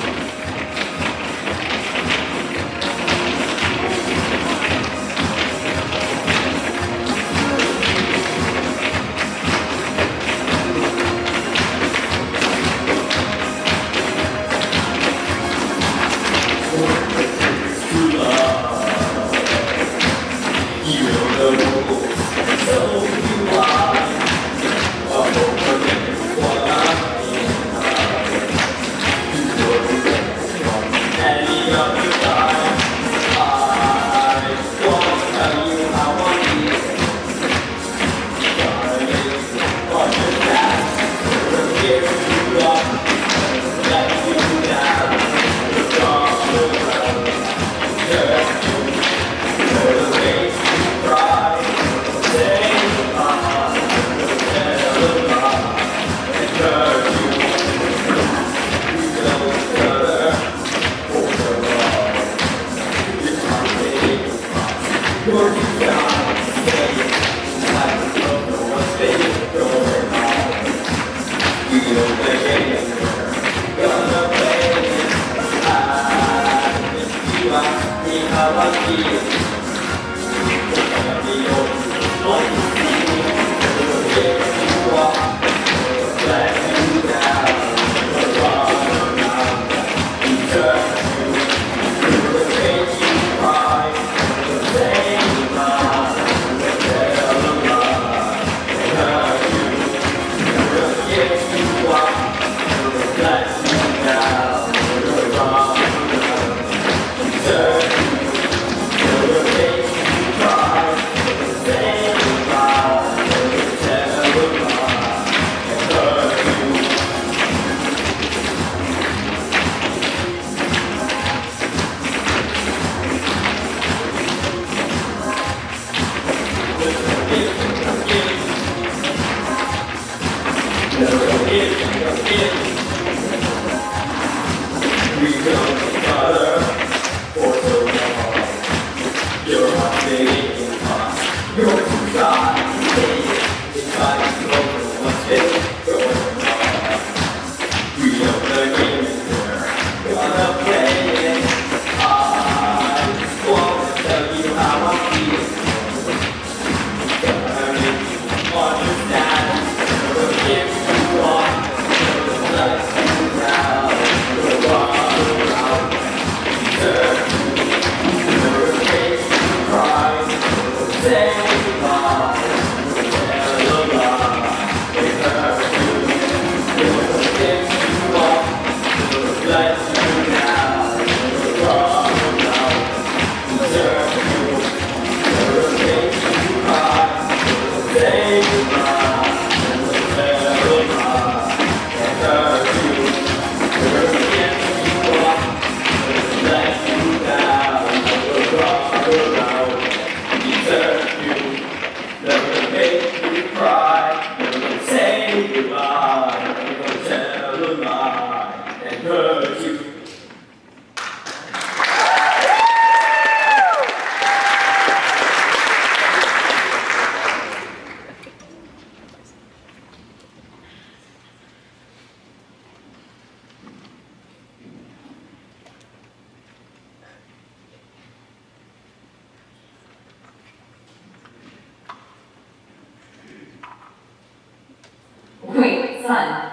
Wait, son,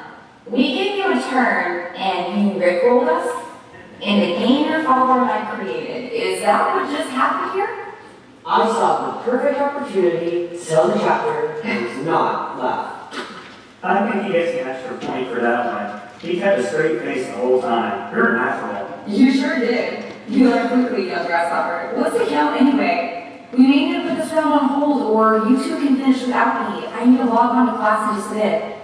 we gave you a turn and you rickrolled us? In the game your father and I created, is that what just happened here? I saw the perfect opportunity to sell the chapter and was not laughed. I think he gets an extra point for that one. He kept a straight face the whole time. You're a natural. You sure did. You learned quickly, young grasshopper. What's the count anyway? We may need to put this round on hold, or you two can finish without me. I need to log on to class and just submit.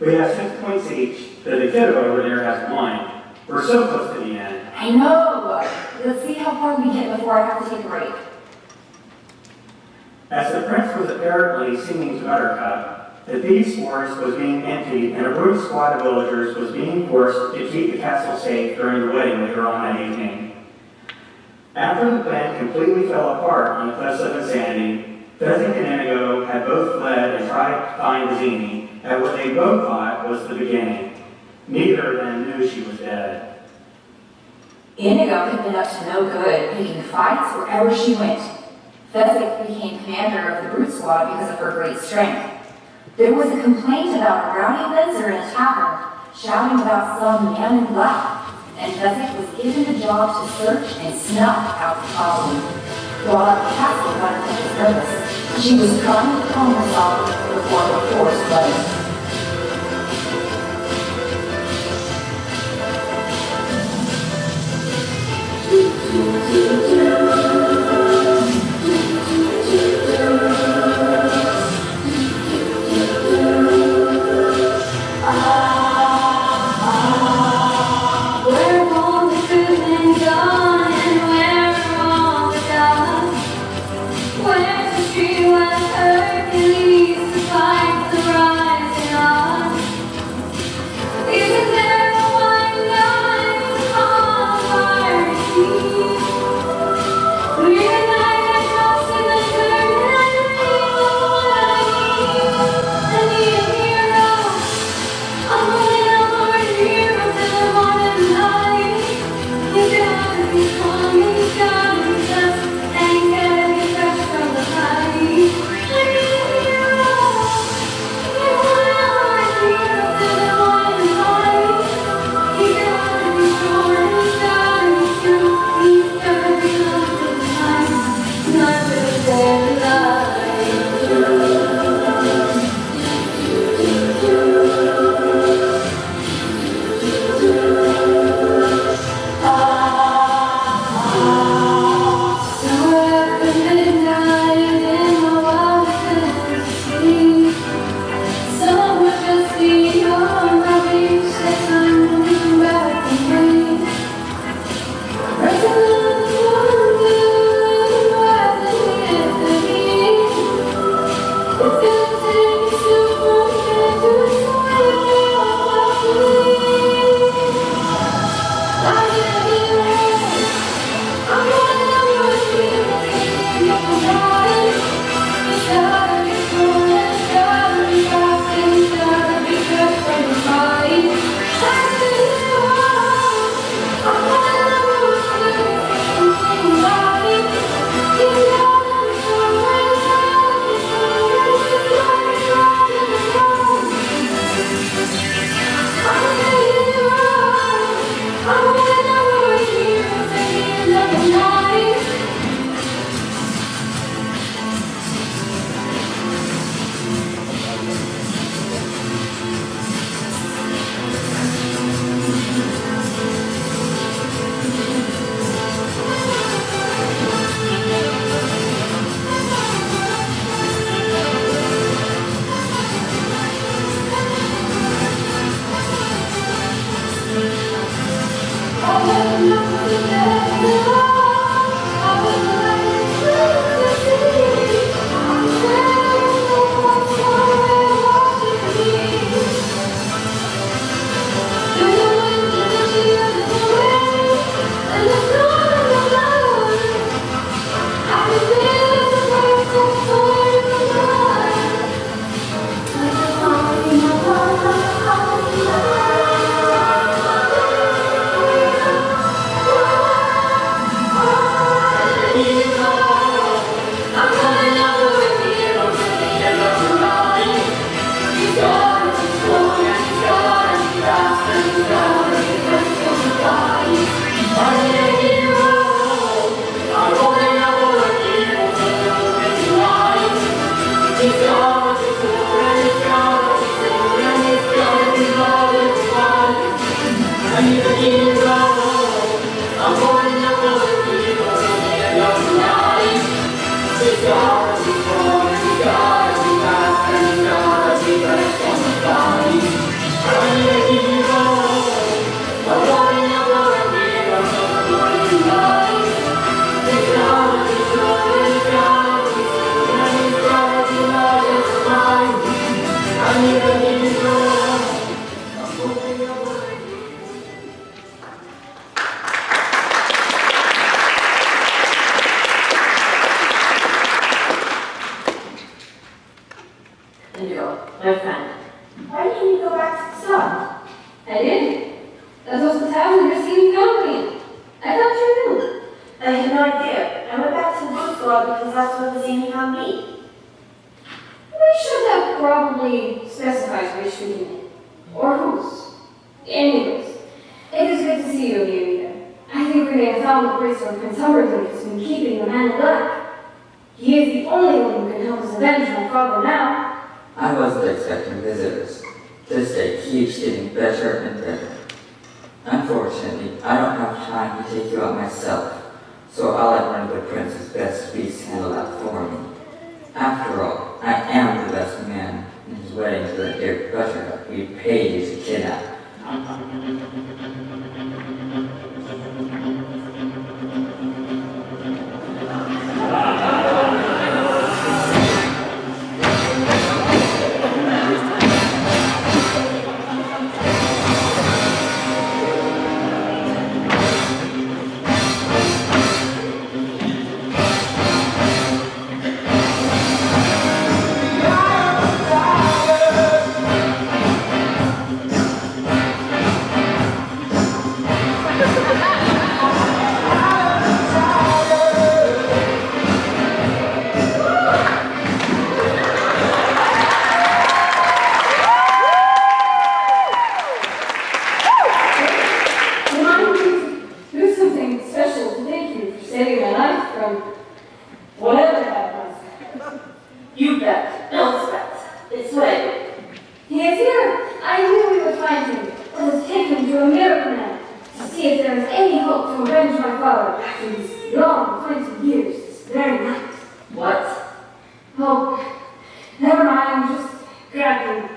We have 6 points each, but the kiddo over there has 1. We're so close to the end. I know. Let's see how far we get before I have to take a break. As the prince was apparently singing to Buttercup, the thieves' forest was being emptied and a rude squad of villagers was being forced to keep the castle safe during the wedding later on that evening. After the plan completely fell apart on the cliffs of insanity, Fezzik and Inigo had both fled and tried to find Zini at what they both thought was the beginning. Neither of them knew she was dead. Inigo had been up to no good, picking fights wherever she went. Fezzik became commander of the brute squad because of her great strength. There was a complaint about a rowdy Venser in a tavern, shouting about some man in black, and Fezzik was given the job to search and snuff out the problem. While at the castle, Buttercup was nervous. She was trying to calm herself before the forced wedding. Where's the tree where Hercules to fight the rise My friend. Why didn't you go back to the sub? I did. That was the town we were seeing company. I thought you knew. I had no idea. I went back to the bookstore because that's where the same found me. We should have probably specified which we meant. Or whose. Anyways, it is good to see you here, Rita. I think we may have found the place where Prince Haralson has been keeping the man alive. He is the only one who can help us avenge my father now. I wasn't expecting visitors. This day keeps getting better and better. Unfortunately, I don't have time to take you out myself, so I'll let one of the prince's best beasts handle that for me. After all, I am the best man in his wedding to that dear buttercup we paid you to kidnap. You bet. Don't sweat. It's ready. He is here. I knew we would find him. Let us take him to a miracle man to see if there is any hope to avenge my father after these long 20 years this very night. What? Oh, never mind. I'm just grabbing.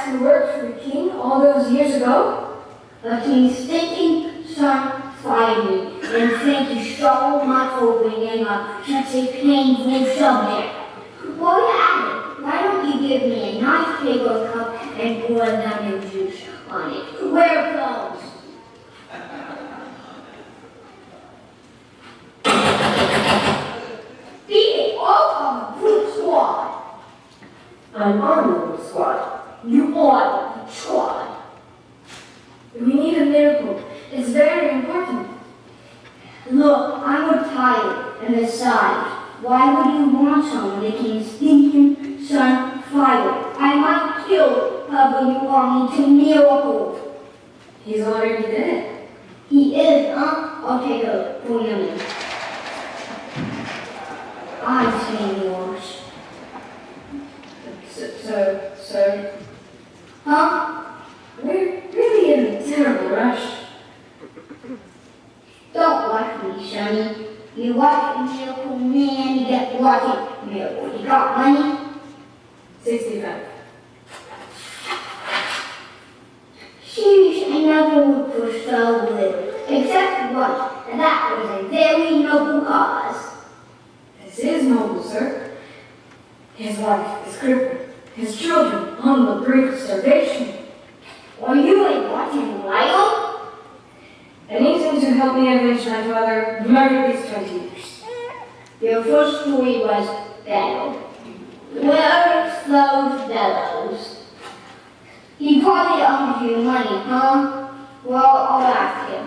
asked to work for the king all those years ago? The king's thinking son fired me, and thank you so much for bringing up such a painful subject. While you're at it, why don't you give me a nice paper cup and pour lemon juice on it? Where it goes? Beat it all on the brute squad. I'm on the squad. You are the squad. We need a miracle. It's very important. Look, I'm retired, and besides, why would you want someone the king's thinking son fired? I might kill whoever you want me to miracle. He's already dead. He is, huh? I'll take a for him. I've seen worse. So, Huh? we're really in a terrible rush. Don't watch me, Sonny. You watch a miracle man, you get watching miracle. You got money? 65. Sheesh, I never worked for so little, except once, and that was a very noble cause. This is noble, sir. His wife is crippled. His children on the brink of starvation. Are you a watching lion? Anything to help me avenge my father murdered these 20 years. Your first story was battle. Where's those bellows? He probably owes you money, huh? Well, I'll ask him.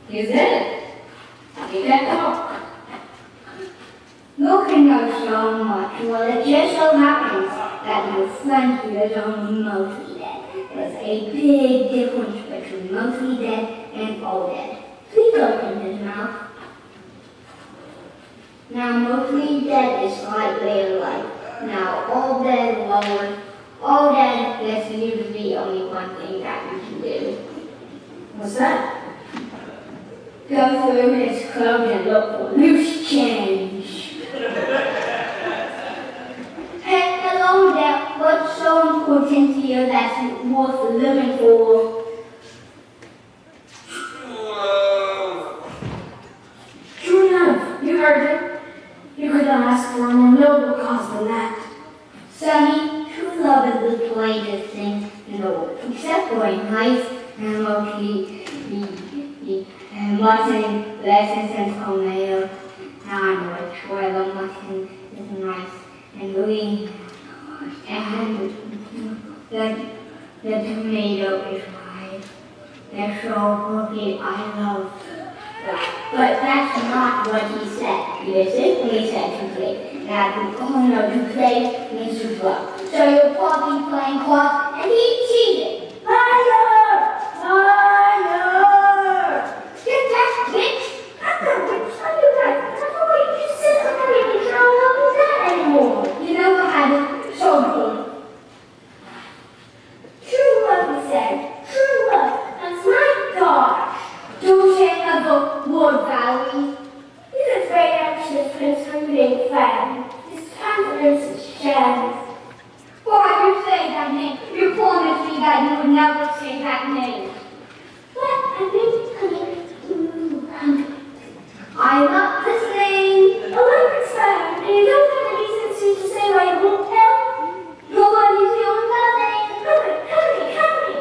He's dead. He can't talk. You can know so much. Well, it just so happens that your friend here is only mostly dead. There's a big difference between mostly dead and all dead. Please open his mouth. Now, mostly dead is slightly alike. Now, all dead lower. All dead, there's usually only one thing that you can do. What's that? Go through his clothes and look for loose change. Hey, hello there. What's so important here that's worth living for? True love. You heard him. You could ask for a more noble cause than that. Sonny, true love is the greatest thing in the world, except for in life and mostly and mutton, lessons and tomato. Now I know it's where the mutton is nice and green, and the tomato is white. They're so pretty, I love them. But that's not what he said. Listen, he said to play. Now, you all know to play means to draw. So you're probably playing cards, and he cheated. Liar! Liar! Get that bitch! I'm not a witch. I'm your wife. That's the way you just sit up and make me count up with that anymore. You know what happened? So good. True love, he said. True love. That's my gosh. Don't say another word, Valerie. He's afraid anxious Prince Hungry fan. His confidence is shattered. Why you say that name? You promised me that you would never say that name. But I've been coming. I'm not listening. Olympics fan, and you don't have any decency to say why you won't tell. Nobody's feeling nothing. Hurry.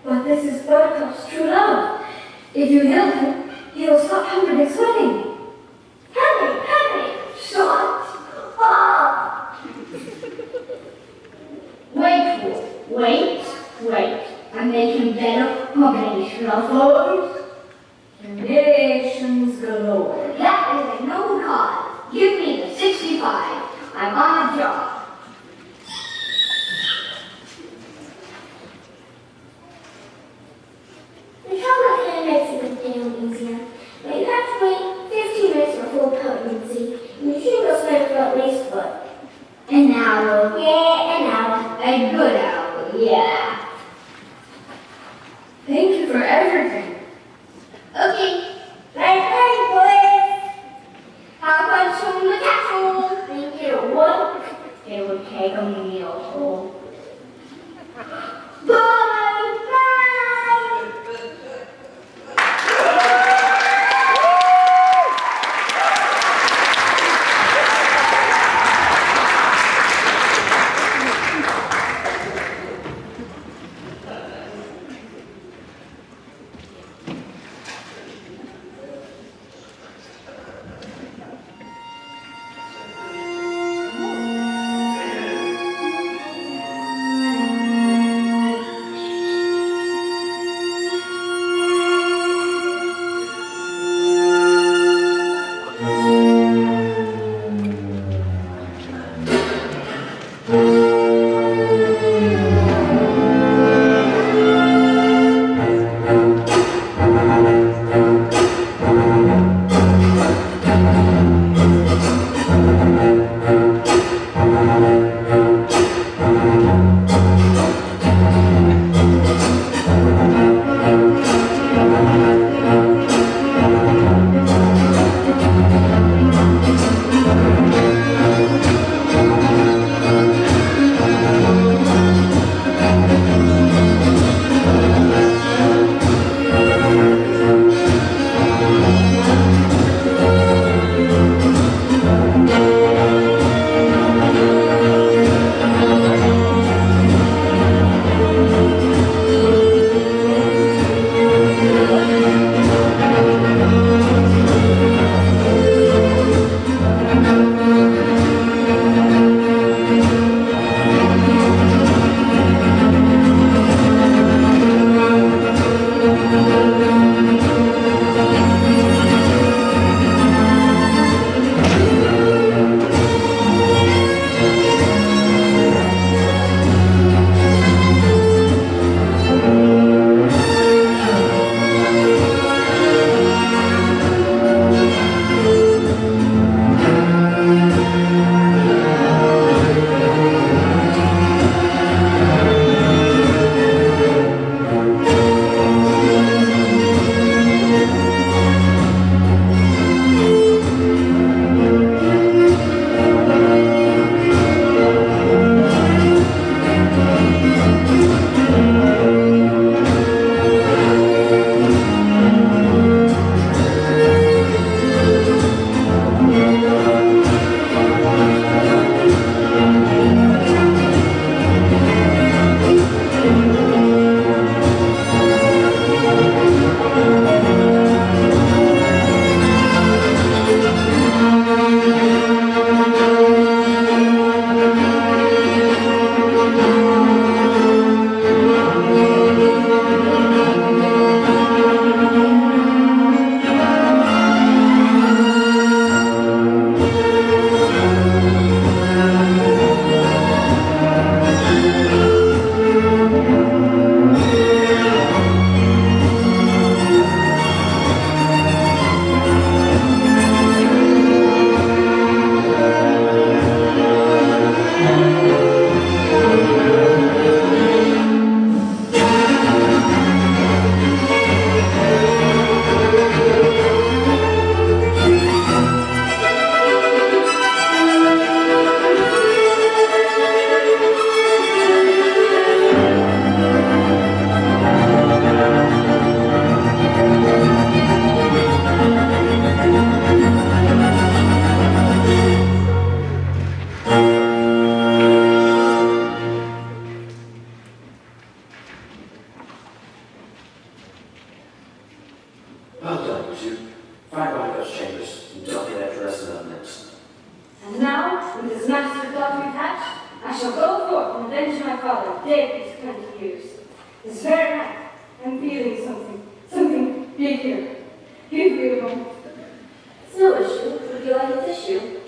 But this is Buttercup's true love. If you help him, he will stop Humperdinck's wedding. Hurry. Shut up. Wait. I'm making better combination of words. Nations galore. That is a noble cause. Give me the 65. I'm on a job. The trauma can makes it a little easier, but you have to wait 15 minutes for full potency. And the machine will spin for at least what? An hour. Yeah, an hour. A good hour, yeah. Thank you for everything. Okay. Right, boys. Have fun soon the castle. Thank you. What? It would take a miracle. father, David's 20 years. This very night, I'm feeling something big here. Give me a moment. It's no issue. Would you like a tissue?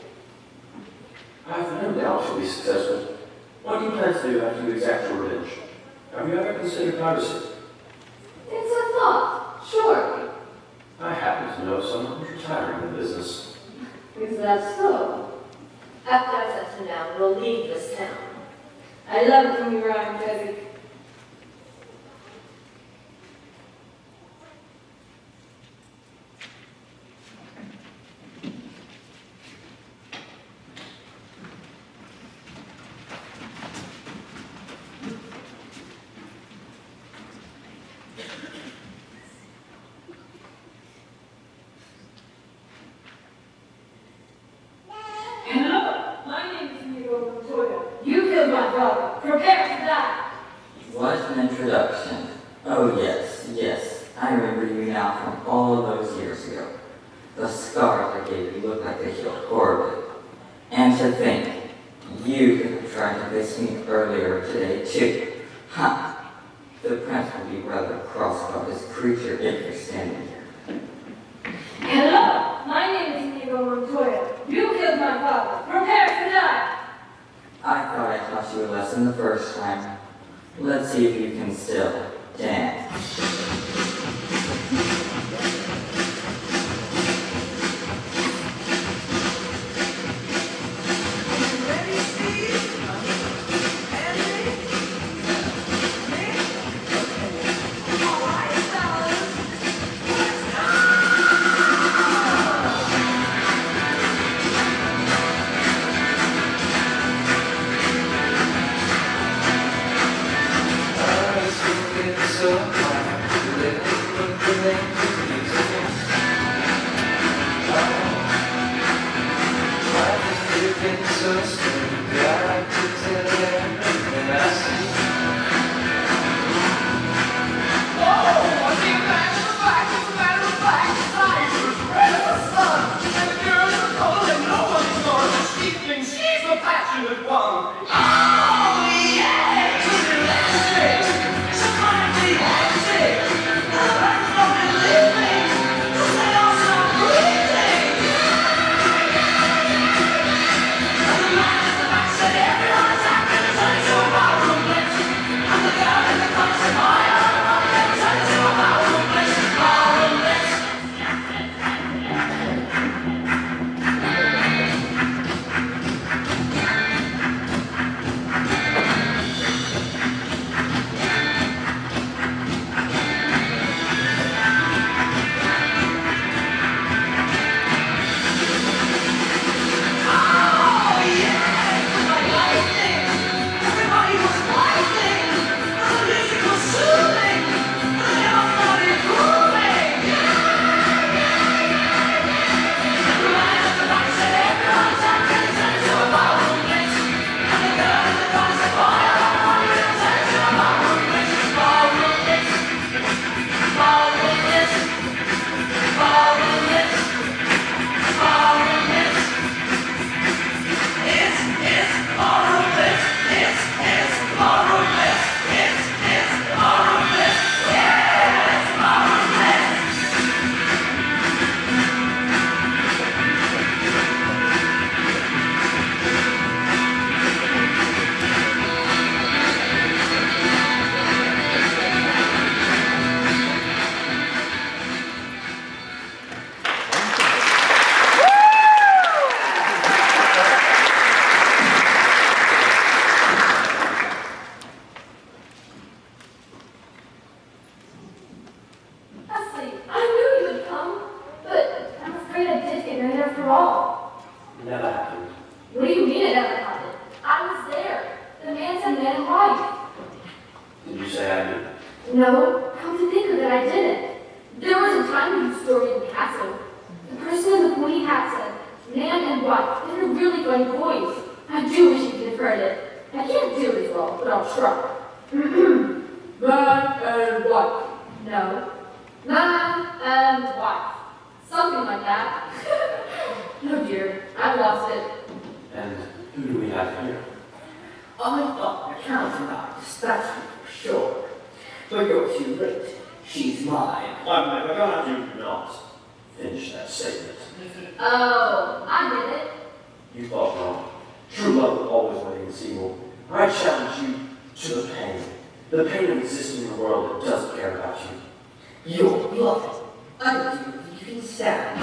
I have no doubt she'll be successful. What do you plan to do after you exact your revenge? Have you ever considered piracy? It's a thought, sure. I happen to know someone who's retiring in the business. Is that so? After I settle down, we'll leave this town. I love it when you rhyme, Fezzik. Prepare to die. What an introduction. Oh yes, yes. I remember you now from all of those years ago. The scars I gave you look like they healed horribly. And to think, you could have tried to face me earlier today too. Huh. The prince will be rather cross about this creature if you're standing here. Hello, my name is Inigo Montoya. You killed my father. Prepare to die. I thought I taught you a lesson the first time. Let's see if you can still dance. No, come to think of it, I didn't. There was a time you story in the castle. The person in the pointy hat said, man and wife, in a really funny voice. I do wish you could have heard it. I can't do it as well, but I'll try. Man and wife. No. Man and wife. Something like that. Oh dear, I've lost it. And who do we have here? I thought the Count and I dispatched you for sure. But you're too late. She's mine. I'm never gonna do not finish that statement. Oh, I did it. You thought wrong. True love will always win against evil. I challenge you to the pain. The pain of existing in a world that doesn't care about you. You're bluffing. I don't even think you can stand.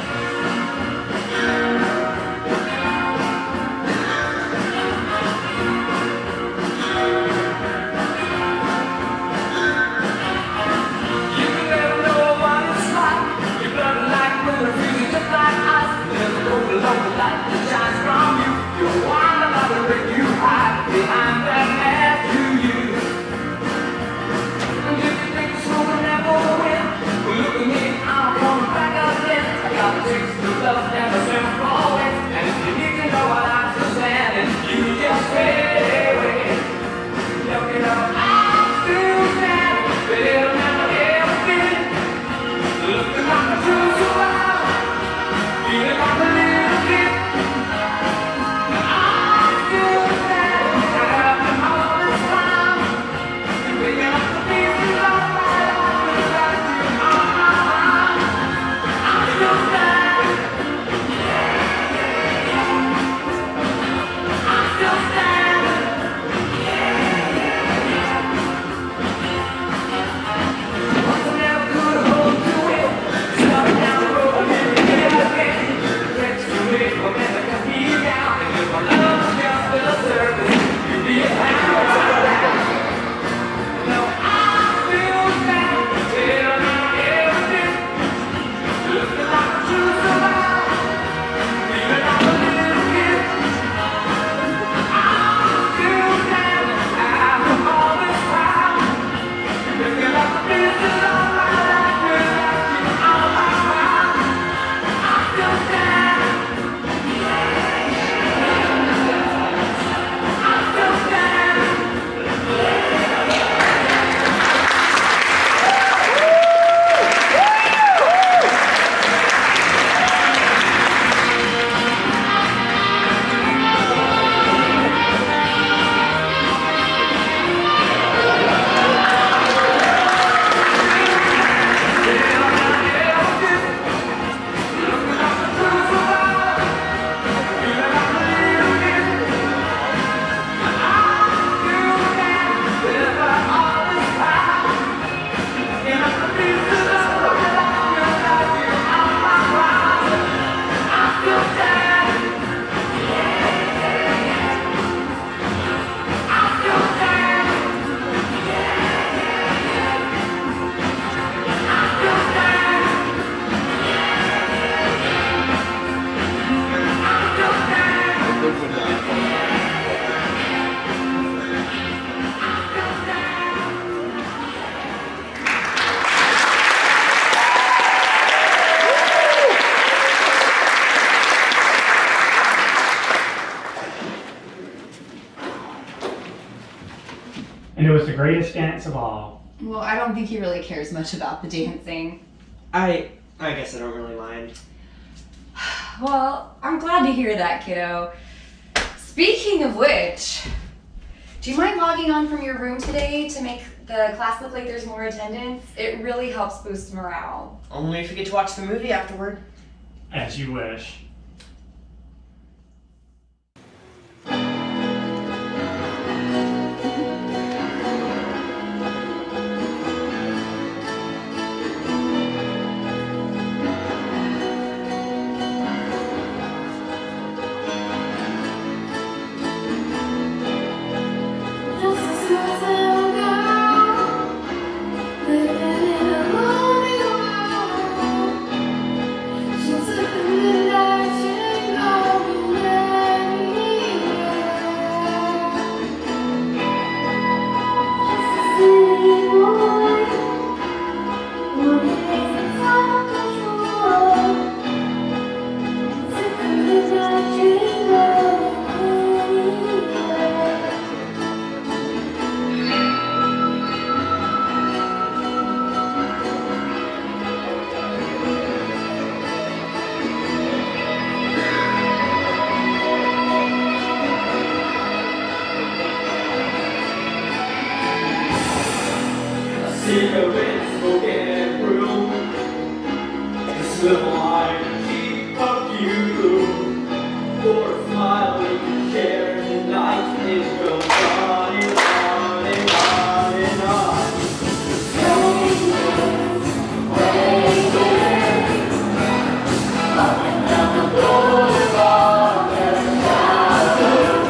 And it was the greatest dance of all. Well, I don't think he really cares much about the dancing. I guess I don't really mind. Well, I'm glad to hear that, kiddo. Speaking of which, do you mind logging on from your room today to make the class look like there's more attendance? It really helps boost morale. Only if you get to watch the movie afterward. As you wish. Living in a lonely world. She's living in that cigarettes, smoking brew. This little iron cheek of you, for a smile we can share in the night, and it goes on and on and on and on. Up and down the boulevard, there's shadows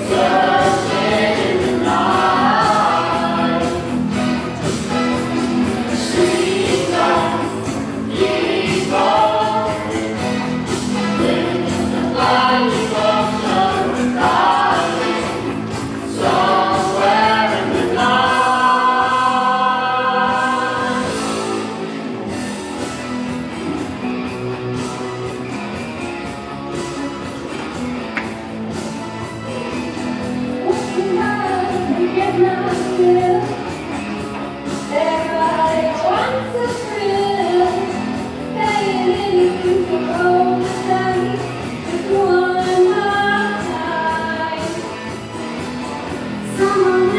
searching in the night. Street lights, people, living in the blinding ocean, rising somewhere in the night. Everybody wants a thrill, paying anything for all the time, just one more time. Someone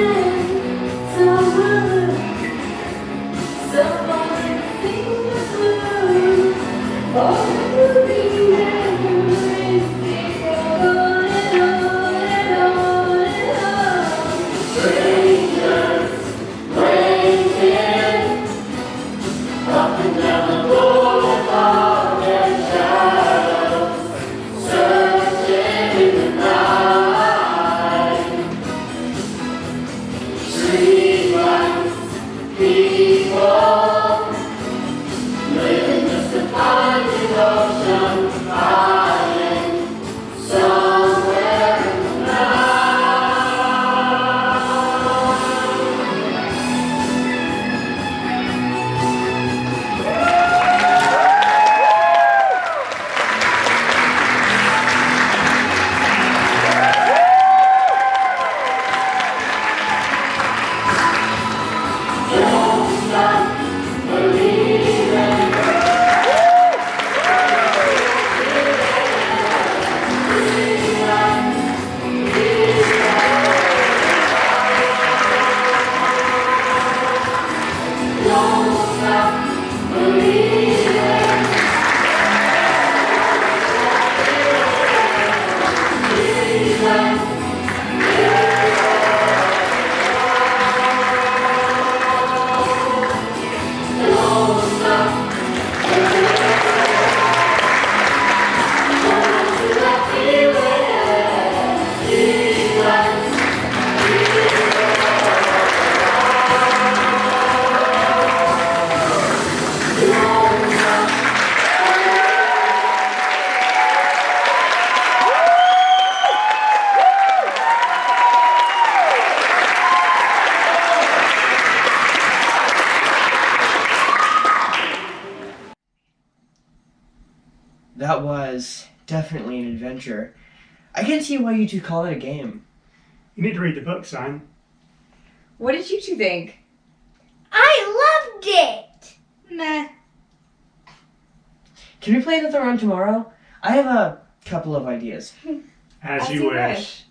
sing the blues, all the moving memories, they go on and on and on and on. Strangers waiting up and down the boulevard, their shadows searching in the night. Streetlights, people, living just a blinding ocean, hiding somewhere in the night. Don't stop believing. Don't stop believing. Don't stop That was definitely an adventure. I can see why you two call it a game. You need to read the book, son. What did you two think? I loved it! Meh. Can we play another round tomorrow? I have a couple of ideas. As you wish.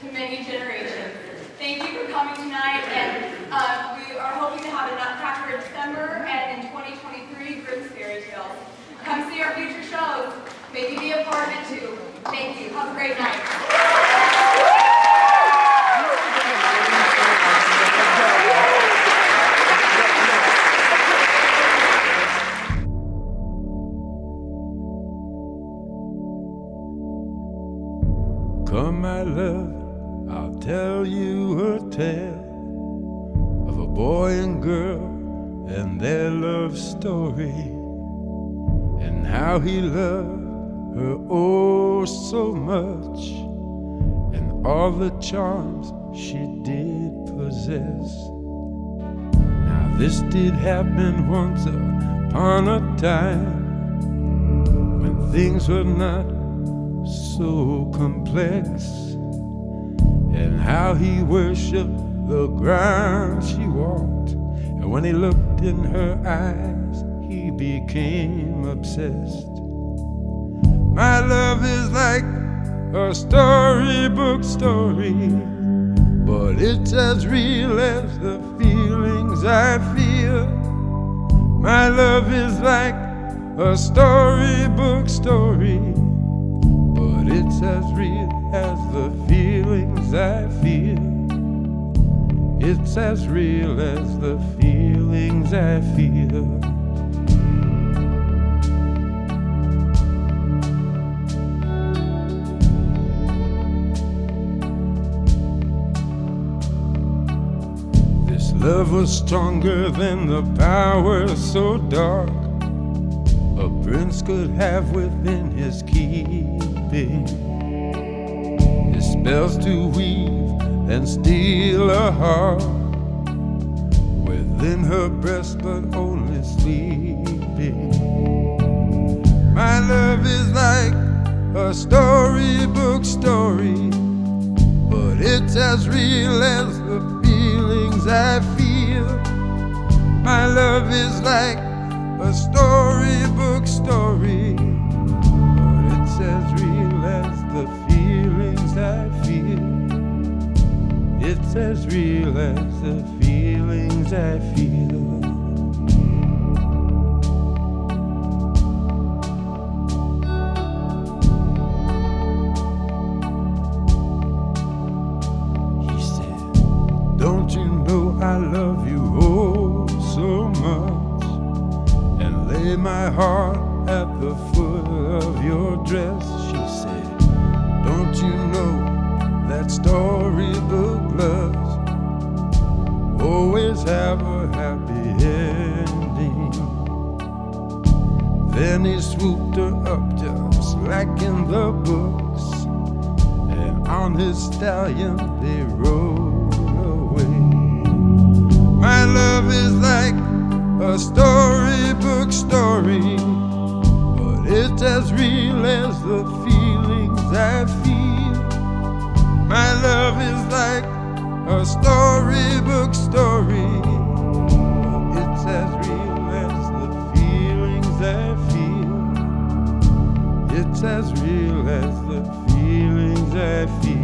to many generations. Thank you for coming tonight, and we are hoping to have a Nutcracker in December, and in 2023, Grimm's Fairy Tales. Come see our future shows. Maybe be a part of it too. Thank you. Have a great night. Come, my love, I'll tell you a tale of a boy and girl and their love story, and how he loved her oh so much, and all the charms she did possess. Now this did happen once upon a time when things were not so complex, and how he worshipped the ground she walked, and when he looked in her eyes he became obsessed. My love is like a storybook story, but it's as real as the feelings I feel. My love is like a storybook story, but it's as real as the feelings I feel. It's as real as the feelings I feel. This love was stronger than the power so dark a prince could have within his keeping. His spells to weave and steal a heart within her breast, but only sleeping. My love is like a storybook story, but it's as real as the feelings I feel. My love is like a storybook story, but it's as real as the feelings I feel. It's as real as the feelings I feel. He said, don't you know I love you oh so much, and lay my heart at the foot of your dress. She said, don't you know that storybook loves always have a happy ending? Then he swooped her up just like in the books, and on his stallion they rode away. My love is like a storybook story, but it's as real as the feelings I feel. My love is like a storybook story, but it's as real as the feelings I feel. It's as real as the feelings I feel.